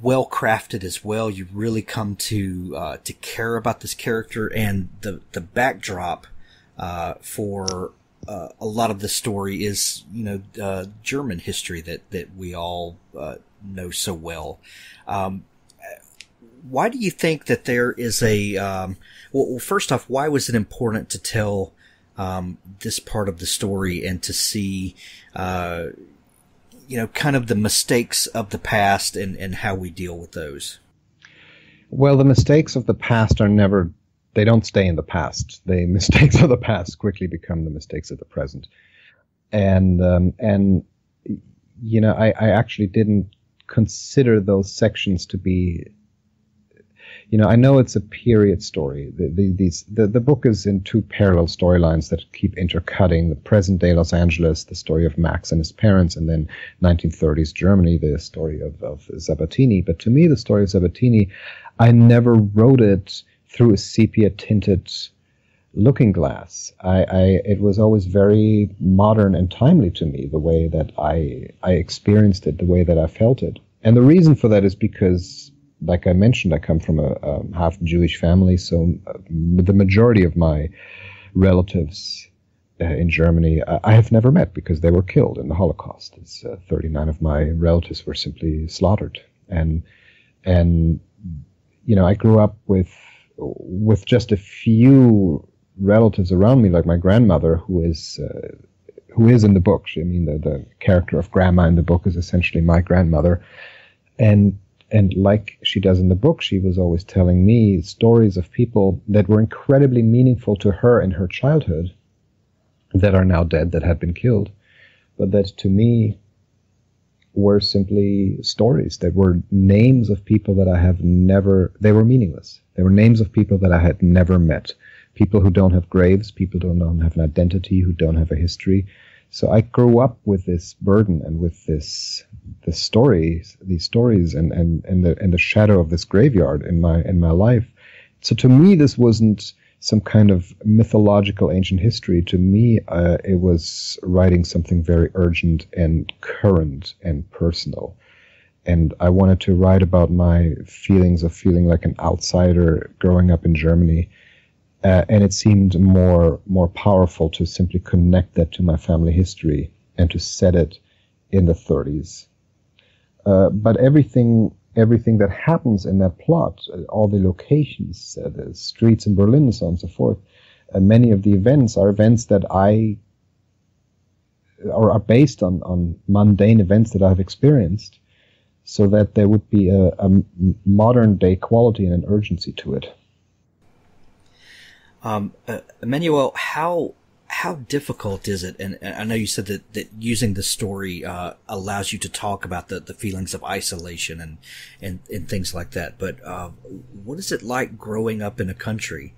well crafted as well. You really come to care about this character, and the backdrop for a lot of the story is, German history that we all know so well. Why do you think that there is well, first off, why was it important to tell this part of the story and to see, kind of the mistakes of the past and how we deal with those? Well, the mistakes of the past they don't stay in the past. The mistakes of the past quickly become the mistakes of the present. And I actually didn't consider those sections to be, I know it's a period story. The book is in two parallel storylines that keep intercutting: the present day Los Angeles, the story of Max and his parents, and then 1930s Germany, the story of Zavattini. But to me, the story of Zavattini, I never wrote it through a sepia-tinted looking glass. It was always very modern and timely to me, the way that I experienced it, the way that I felt it. And the reason for that is because, like I mentioned, I come from a half Jewish family, so the majority of my relatives in Germany I have never met because they were killed in the Holocaust. 39 of my relatives were simply slaughtered. And I grew up with just a few relatives around me, like my grandmother, who is in the book. The character of Grandma in the book is essentially my grandmother, and like she does in the book, she was always telling me stories of people that were incredibly meaningful to her in her childhood, that are now dead, that had been killed, but that to me were simply stories, that were names of people that they were meaningless. They were names of people that I had never met. People who don't have graves, people who don't have an identity, who don't have a history. So I grew up with this burden and with these stories and the shadow of this graveyard in my life. So to me, this wasn't some kind of mythological ancient history. To me, it was writing something very urgent and current and personal. And I wanted to write about my feelings of feeling like an outsider growing up in Germany. And it seemed more powerful to simply connect that to my family history and to set it in the 30s. But everything that happens in that plot, all the locations, the streets in Berlin and so on and so forth, many of the events are events that are based on mundane events that I've experienced, so that there would be a modern day quality and an urgency to it. Emanuel, how difficult is it? And I know you said that using the story allows you to talk about the feelings of isolation and things like that. But what is it like growing up in a country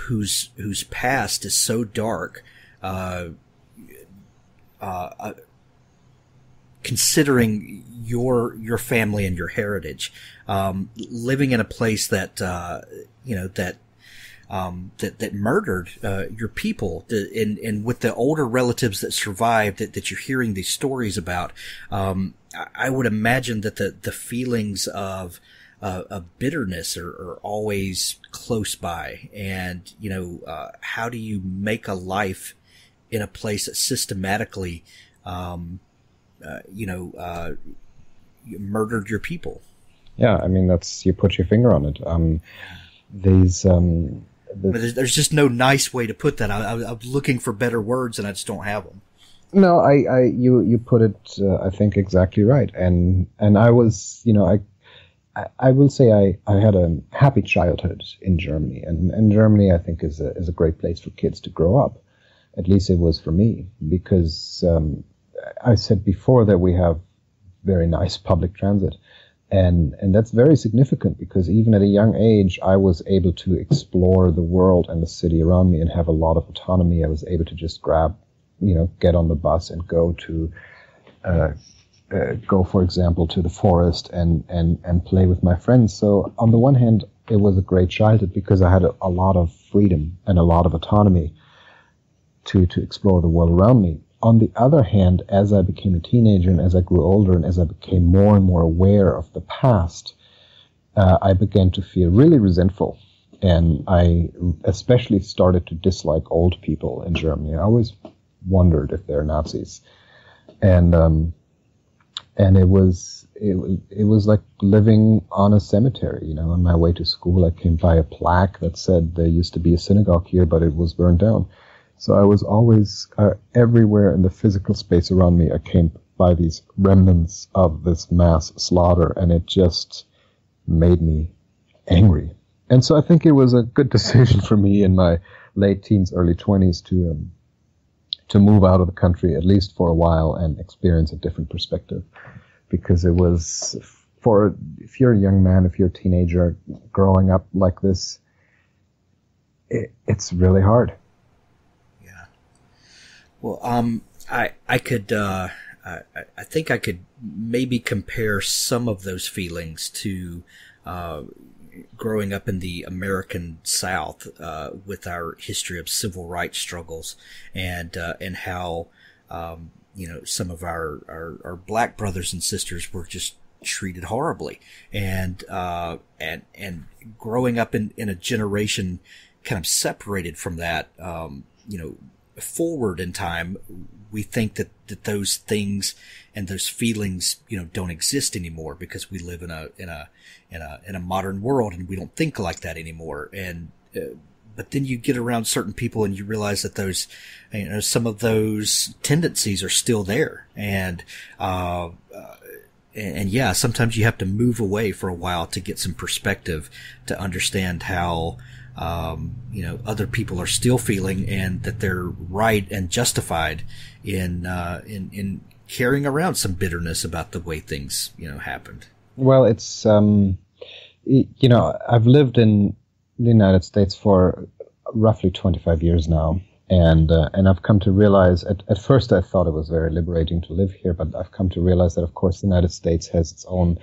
whose past is so dark? Considering your family and your heritage, living in a place that that murdered your people, and with the older relatives that survived that you're hearing these stories about, I would imagine that the feelings of a bitterness are always close by. And, how do you make a life in a place that systematically, you murdered your people? Yeah, I mean, you put your finger on it. There's just no nice way to put that. I'm looking for better words, and I just don't have them. No, you put it, I think, exactly right. And I was, I will say I had a happy childhood in Germany, and Germany, I think, is a great place for kids to grow up. At least it was for me, because I said before that we have very nice public transit. And that's very significant, because even at a young age, I was able to explore the world and the city around me and have a lot of autonomy. I was able to just get on the bus and go, for example, to the forest and play with my friends. So on the one hand, it was a great childhood because I had a lot of freedom and a lot of autonomy to explore the world around me. On the other hand, as I became a teenager and as I grew older and as I became more and more aware of the past, I began to feel really resentful. And I especially started to dislike old people in Germany. I always wondered if they're Nazis. And it was like living on a cemetery. On my way to school, I came by a plaque that said there used to be a synagogue here, but it was burned down. So I was always everywhere in the physical space around me. I came by these remnants of this mass slaughter, and it just made me angry. And so I think it was a good decision for me in my late teens, early 20s to move out of the country, at least for a while, and experience a different perspective. Because it was, if you're a young man, if you're a teenager growing up like this, it's really hard. Well, I could, I think I could maybe compare some of those feelings to, growing up in the American South, with our history of civil rights struggles and how, some of our black brothers and sisters were just treated horribly. And growing up in a generation kind of separated from that, forward in time, we think that those things and those feelings, don't exist anymore because we live in a modern world and we don't think like that anymore. And, but then you get around certain people and you realize that those, some of those tendencies are still there. And yeah, sometimes you have to move away for a while to get some perspective to understand how, other people are still feeling, and that they're right and justified in carrying around some bitterness about the way things, happened. Well, it's, I've lived in the United States for roughly 25 years now. And I've come to realize, at first I thought it was very liberating to live here, but I've come to realize that, of course, the United States has its own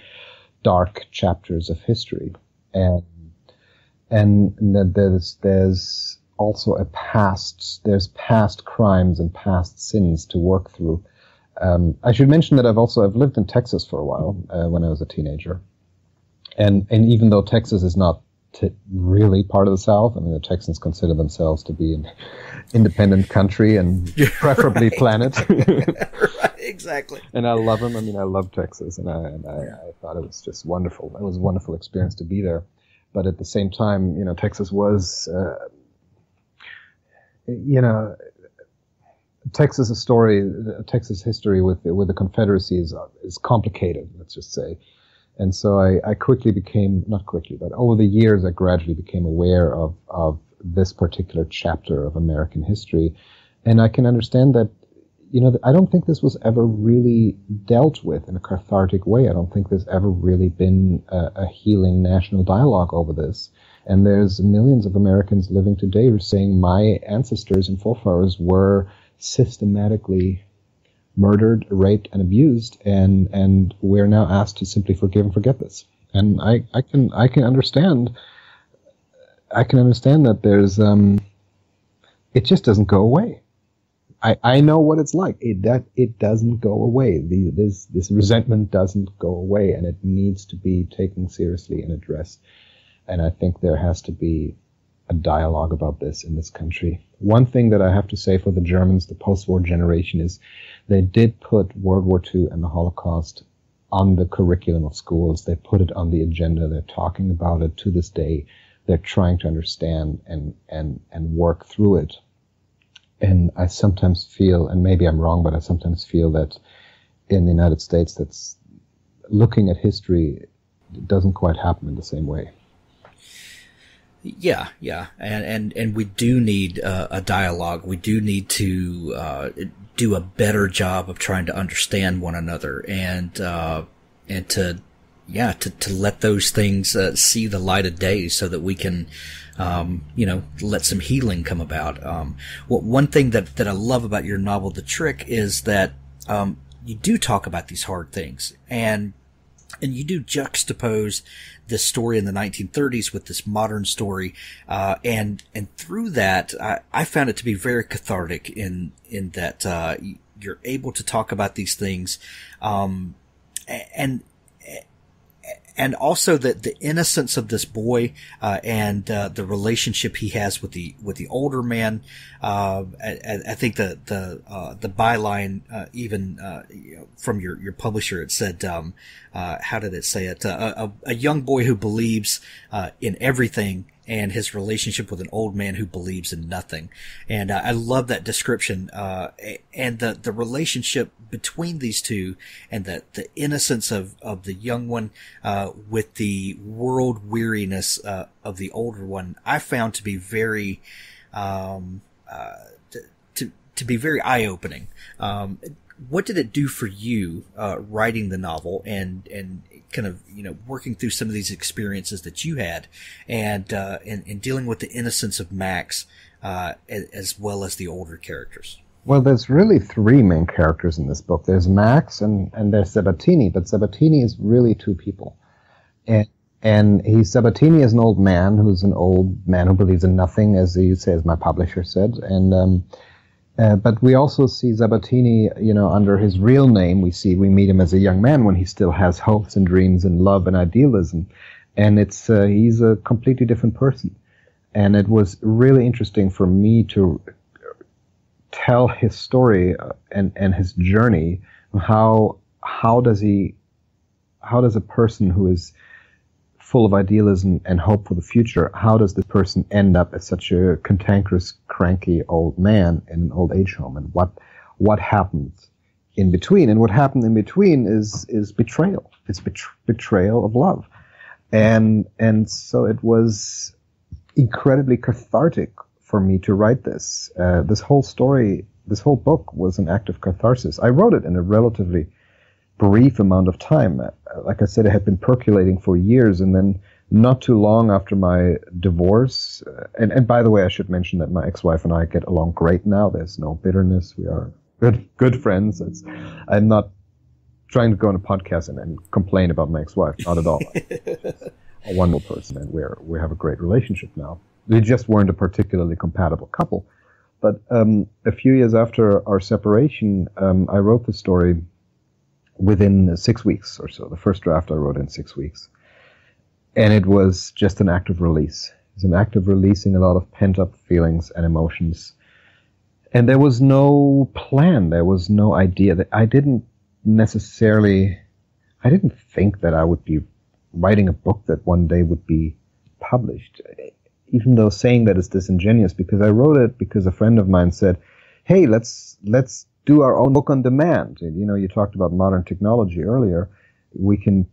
dark chapters of history. And that there's also there's past crimes and past sins to work through. I should mention that I've lived in Texas for a while, when I was a teenager. And even though Texas is not really part of the South, I mean, the Texans consider themselves to be an independent country and preferably planet. Right, exactly. And I love them. I mean, I love Texas, and I thought it was just wonderful. It was a wonderful experience to be there. But at the same time, Texas was, Texas history with the Confederacy is complicated, let's just say. And so I quickly became, not quickly, but over the years, I gradually became aware of this particular chapter of American history. And I can understand that, I don't think this was ever really dealt with in a cathartic way. I don't think there's ever really been a healing national dialogue over this. And there's millions of Americans living today who are saying my ancestors and forefathers were systematically murdered, raped, and abused, and we're now asked to simply forgive and forget this. And I can understand that there's it just doesn't go away. I know what it's like. It doesn't go away. This resentment doesn't go away, and it needs to be taken seriously and addressed. And I think there has to be a dialogue about this in this country. One thing that I have to say for the Germans, the post-war generation, is they did put World War II and the Holocaust on the curriculum of schools. They put it on the agenda. They're talking about it to this day. They're trying to understand and work through it. And I sometimes feel, and maybe I'm wrong, but I sometimes feel that in the United States, that's looking at history doesn't quite happen in the same way. Yeah, and we do need a dialogue. We do need to do a better job of trying to understand one another, and to let those things see the light of day, so that we can let some healing come about. One thing that I love about your novel, The Trick, is that you do talk about these hard things, and you do juxtapose this story in the 1930s with this modern story, and through that, I found it to be very cathartic in that you're able to talk about these things, and also the innocence of this boy, and the relationship he has with the older man. I think the byline, even from your publisher, it said, how did it say it? A young boy who believes in everything, and his relationship with an old man who believes in nothing. And I love that description, and the relationship between these two, and the innocence of the young one with the world weariness of the older one, I found to be very to be very eye-opening. What did it do for you writing the novel and kind of working through some of these experiences that you had, and dealing with the innocence of Max as well as the older characters? Well, there's really three main characters in this book. There's Max and there's Sabatini, but Sabatini is really two people. And Sabatini is an old man who's an old man who believes in nothing, as you say, as my publisher said. And but we also see Sabatini, under his real name. We meet him as a young man when he still has hopes and dreams and love and idealism, and he's a completely different person. And it was really interesting for me to tell his story and his journey. How does a person who is full of idealism and hope for the future, how does the person end up as such a cantankerous, cranky old man in an old age home? And what happens in between? And what happened in between is betrayal. It's betrayal of love. And so it was incredibly cathartic for me to write this. This whole story, this whole book was an act of catharsis. I wrote it in a relatively brief amount of time. Like I said, it had been percolating for years, and then not too long after my divorce, and by the way, I should mention that my ex-wife and I get along great now. There's no bitterness. We are good friends. I'm not trying to go on a podcast and complain about my ex-wife. Not at all. A wonderful person, and we have a great relationship now. We just weren't a particularly compatible couple. But a few years after our separation, I wrote the story within 6 weeks or so. The first draft I wrote in 6 weeks. And it was just an act of release. It was an act of releasing a lot of pent-up feelings and emotions. And there was no plan. There was no idea. I didn't think that I would be writing a book that one day would be published. Even though saying that is disingenuous, because I wrote it because a friend of mine said, hey, let's do our own book on demand. You talked about modern technology earlier. We can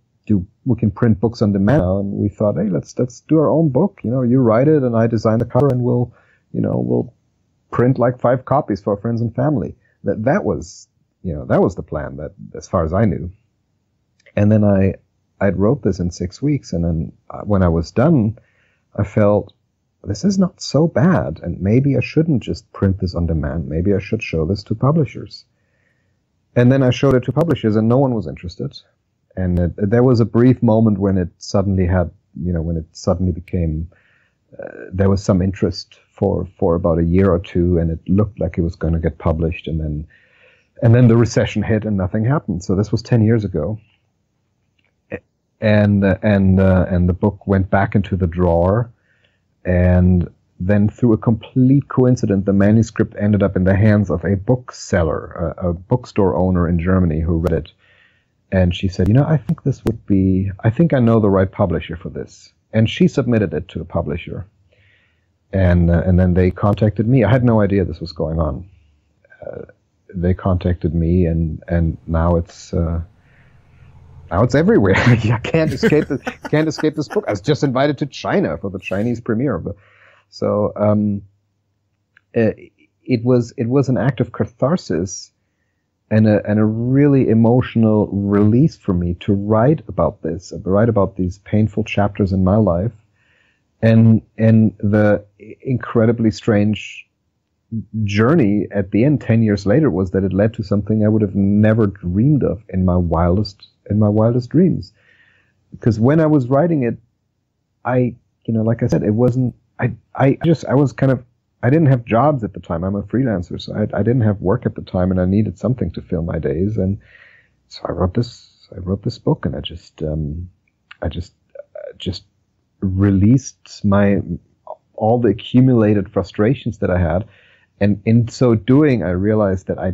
print books on demand now, and we thought, hey, let's do our own book. You write it and I design the cover, and we'll print like 5 copies for our friends and family. That was the plan, that as far as I knew. And then I wrote this in 6 weeks, and then when I was done, I felt, this is not so bad, and maybe I shouldn't just print this on demand. Maybe I should show this to publishers. And then I showed it to publishers, and no one was interested. And there was a brief moment when it suddenly became, there was some interest for about a year or two, and it looked like it was going to get published, and then the recession hit and nothing happened. So this was 10 years ago, and the book went back into the drawer, and then through a complete coincidence, the manuscript ended up in the hands of a bookseller, a bookstore owner in Germany who read it. And she said, I think I know the right publisher for this. And she submitted it to a publisher. And then they contacted me. I had no idea this was going on. They contacted me, and now it's everywhere. I can't escape this book. I was just invited to China for the Chinese premiere of it. So it was an act of catharsis and a really emotional release for me to write about this, write about these painful chapters in my life, and the incredibly strange journey at the end 10 years later was that it led to something I would have never dreamed of in my wildest dreams. Because when I was writing it, like I said, it wasn't. I didn't have jobs at the time. I'm a freelancer, so I didn't have work at the time, and I needed something to fill my days. And so I wrote this book, and I just released all the accumulated frustrations that I had. And in so doing, I realized that I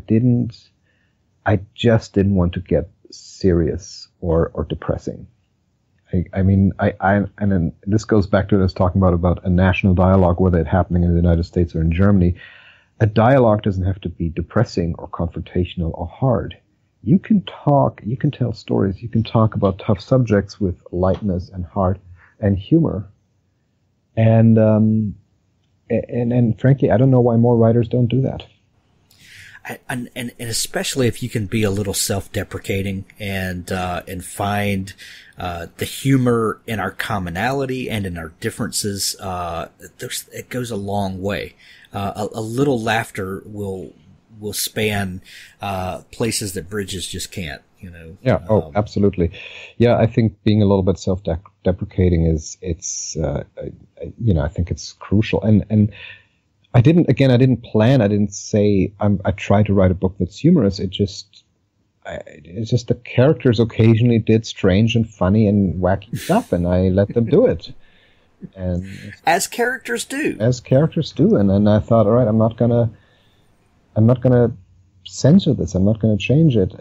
just didn't want to get serious or depressing. And then this goes back to what I was talking about a national dialogue, whether it's happening in the United States or in Germany. A dialogue doesn't have to be depressing or confrontational or hard. You can talk, you can tell stories, you can talk about tough subjects with lightness and heart and humor. And frankly, I don't know why more writers don't do that. And especially if you can be a little self-deprecating and find the humor in our commonality and in our differences, it goes a long way. A little laughter will span places that bridges just can't. Yeah. Absolutely. Yeah, I think being a little bit self-deprecating I think it's crucial. And I didn't plan. I didn't say I tried to write a book that's humorous. It's just the characters occasionally did strange and funny and wacky stuff, and I let them do it. And as characters do. And then I thought, all right, I'm not gonna censor this. I'm not gonna change it.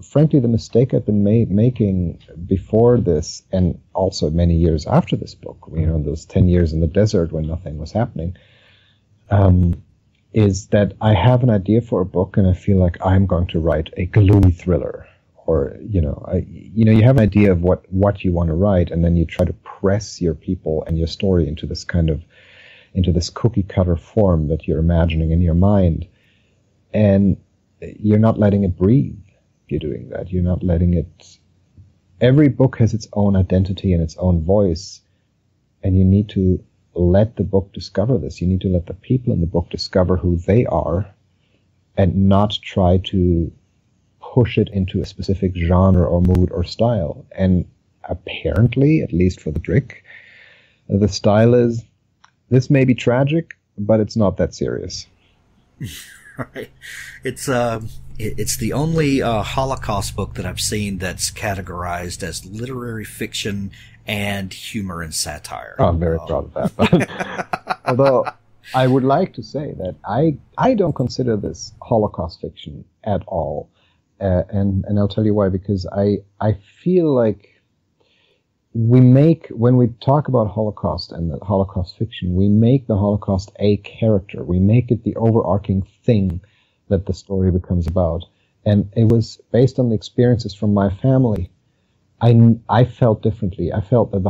Frankly, the mistake I've been making before this, and also many years after this book, those 10 years in the desert when nothing was happening. Is that I have an idea for a book and I feel like I'm going to write a gloomy thriller, or you have an idea of what you want to write, and then you try to press your people and your story into this cookie cutter form that you're imagining in your mind, and you're not letting it breathe. You're doing that. You're not letting it. Every book has its own identity and its own voice, and you need to let the book discover this. You need to let the people in the book discover who they are, and not try to push it into a specific genre or mood or style. And apparently, at least for the Drick, the style is, this may be tragic, but it's not that serious. Right. It's the only Holocaust book that I've seen that's categorized as literary fiction and humor and satire. Oh, I'm very proud of that. Although I would like to say that I don't consider this Holocaust fiction at all. And I'll tell you why, because I feel like when we talk about Holocaust and the Holocaust fiction, we make the Holocaust a character. We make it the overarching thing that the story becomes about. And it was based on the experiences from my family. I felt differently. I felt that the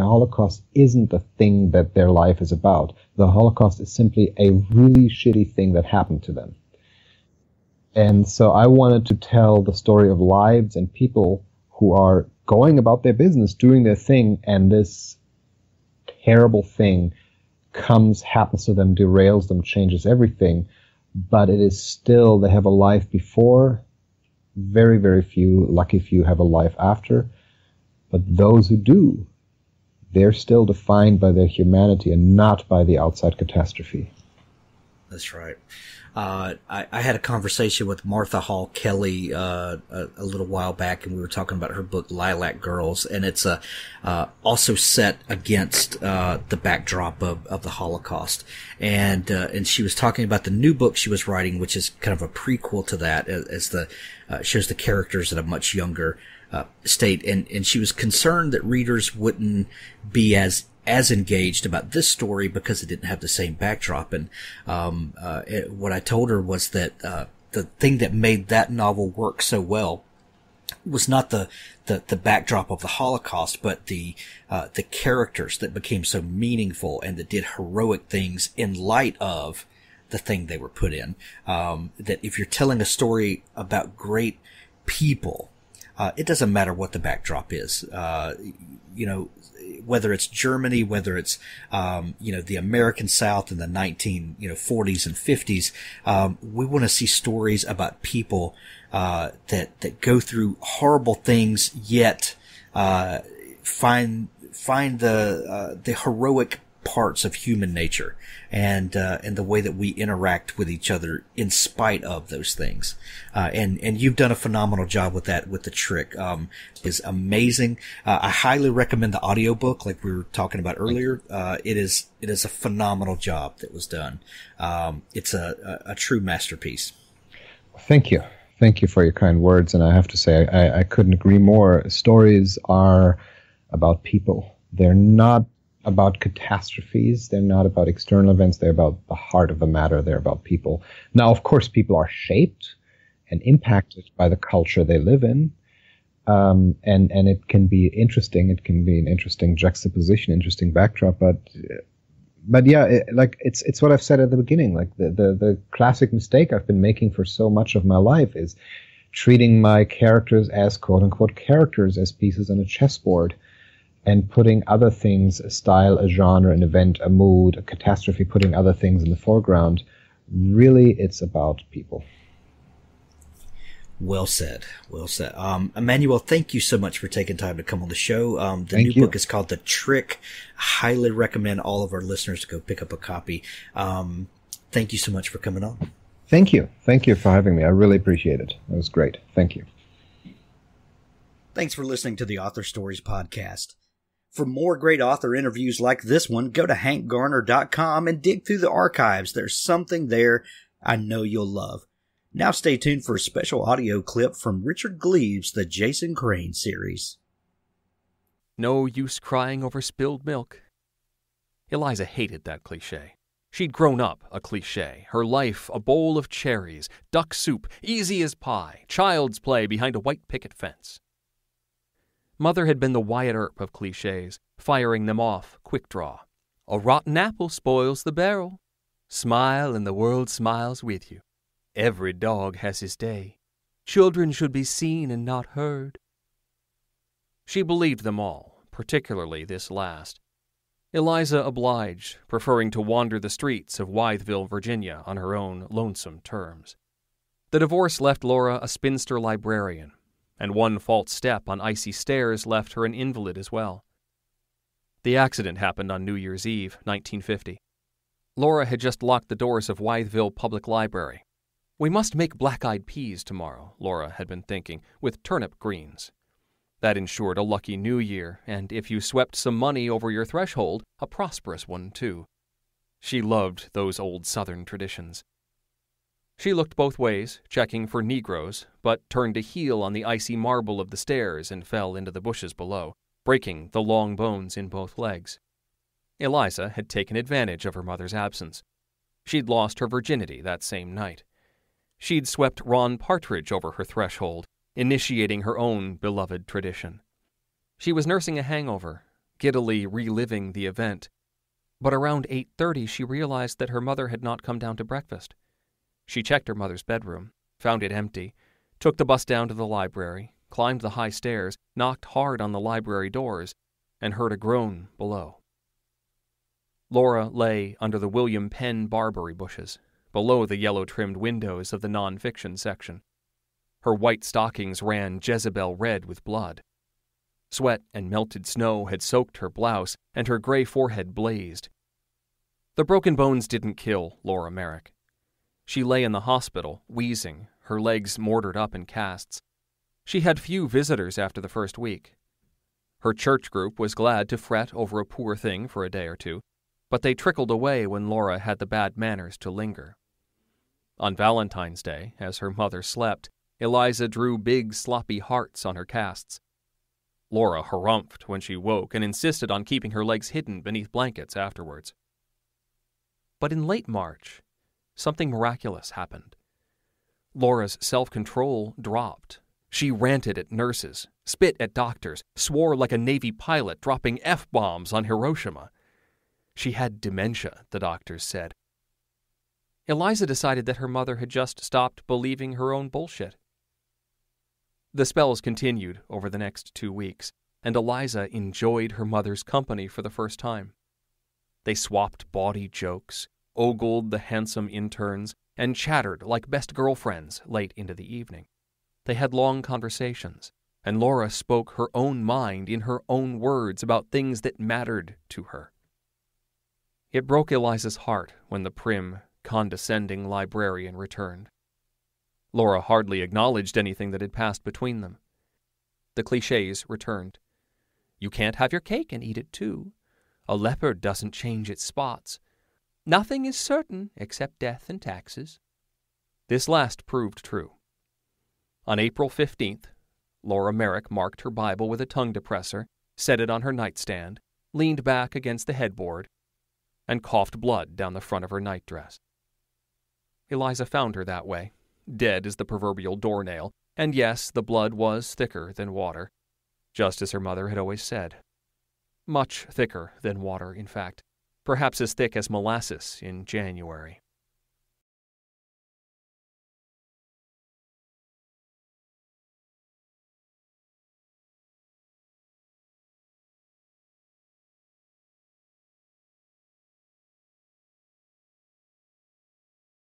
Holocaust isn't the thing that their life is about. The Holocaust is simply a really shitty thing that happened to them. And so I wanted to tell the story of lives and people who are going about their business, doing their thing, and this terrible thing happens to them, derails them, changes everything. But it is still, they have a life before. Very, very few, lucky few, have a life after. But those who do, they're still defined by their humanity and not by the outside catastrophe. That's right. I had a conversation with Martha Hall Kelly a little while back, and we were talking about her book Lilac Girls, and it's also set against the backdrop of the Holocaust, and she was talking about the new book she was writing, which is kind of a prequel to that, as the shows the characters at a much younger state, and she was concerned that readers wouldn't be as engaged about this story because it didn't have the same backdrop. And what I told her was that the thing that made that novel work so well was not the backdrop of the Holocaust, but the characters that became so meaningful and that did heroic things in light of the thing they were put in. That if you're telling a story about great people, it doesn't matter what the backdrop is. Whether it's Germany, whether it's, the American South in the 40s and 50s, we want to see stories about people, that go through horrible things, yet, find the heroic parts of human nature and the way that we interact with each other in spite of those things. And you've done a phenomenal job with that, with The Trick. Is amazing. I highly recommend the audiobook like we were talking about earlier. It is a phenomenal job that was done. It's a true masterpiece. Thank you. Thank you for your kind words. And I have to say, I couldn't agree more. Stories are about people. They're not about catastrophes. They're not about external events. They're about the heart of the matter. They're about people. Now, of course, people are shaped and impacted by the culture they live in. And it can be interesting. It can be an interesting juxtaposition, interesting backdrop. But yeah, it's what I've said at the beginning. Like the classic mistake I've been making for so much of my life is treating my characters as quote unquote characters, as pieces on a chessboard, and putting other things, a style, a genre, an event, a mood, a catastrophe, putting other things in the foreground. Really, it's about people. Well said. Well said. Emanuel, thank you so much for taking time to come on the show. The Thank new you. book is called The Trick. I highly recommend all of our listeners to go pick up a copy. Thank you so much for coming on. Thank you. Thank you for having me. I really appreciate it. It was great. Thank you. Thanks for listening to the Author Stories podcast. For more great author interviews like this one, go to hankgarner.com and dig through the archives. There's something there I know you'll love. Now stay tuned for a special audio clip from Richard Gleaves' The Jason Crane series. No use crying over spilled milk. Eliza hated that cliché. She'd grown up a cliché, her life a bowl of cherries, duck soup, easy as pie, child's play behind a white picket fence. Mother had been the Wyatt Earp of clichés, firing them off, quick draw. A rotten apple spoils the barrel. Smile and the world smiles with you. Every dog has his day. Children should be seen and not heard. She believed them all, particularly this last. Eliza obliged, preferring to wander the streets of Wytheville, Virginia, on her own lonesome terms. The divorce left Laura a spinster librarian, and one false step on icy stairs left her an invalid as well. The accident happened on New Year's Eve, 1950. Laura had just locked the doors of Wytheville Public Library. We must make black-eyed peas tomorrow, Laura had been thinking, with turnip greens. That ensured a lucky new year, and if you swept some money over your threshold, a prosperous one, too. She loved those old Southern traditions. She looked both ways, checking for Negroes, but turned to heel on the icy marble of the stairs and fell into the bushes below, breaking the long bones in both legs. Eliza had taken advantage of her mother's absence. She'd lost her virginity that same night. She'd swept Ron Partridge over her threshold, initiating her own beloved tradition. She was nursing a hangover, giddily reliving the event. But around 8:30 she realized that her mother had not come down to breakfast. She checked her mother's bedroom, found it empty, took the bus down to the library, climbed the high stairs, knocked hard on the library doors, and heard a groan below. Laura lay under the William Penn barberry bushes, below the yellow-trimmed windows of the non-fiction section. Her white stockings ran Jezebel red with blood. Sweat and melted snow had soaked her blouse, and her gray forehead blazed. The broken bones didn't kill Laura Merrick. She lay in the hospital, wheezing, her legs mortared up in casts. She had few visitors after the first week. Her church group was glad to fret over a poor thing for a day or two, but they trickled away when Laura had the bad manners to linger. On Valentine's Day, as her mother slept, Eliza drew big, sloppy hearts on her casts. Laura harumphed when she woke and insisted on keeping her legs hidden beneath blankets afterwards. But in late March, something miraculous happened. Laura's self-control dropped. She ranted at nurses, spit at doctors, swore like a Navy pilot dropping F-bombs on Hiroshima. She had dementia, the doctors said. Eliza decided that her mother had just stopped believing her own bullshit. The spells continued over the next 2 weeks, and Eliza enjoyed her mother's company for the first time. They swapped bawdy jokes, ogled the handsome interns, and chattered like best girlfriends late into the evening. They had long conversations, and Laura spoke her own mind in her own words about things that mattered to her. It broke Eliza's heart when the prim, condescending librarian returned. Laura hardly acknowledged anything that had passed between them. The clichés returned. You can't have your cake and eat it too. A leopard doesn't change its spots. Nothing is certain except death and taxes. This last proved true. On April 15th, Laura Merrick marked her Bible with a tongue depressor, set it on her nightstand, leaned back against the headboard, and coughed blood down the front of her nightdress. Eliza found her that way, dead as the proverbial doornail, and yes, the blood was thicker than water, just as her mother had always said. Much thicker than water, in fact, perhaps as thick as molasses in January.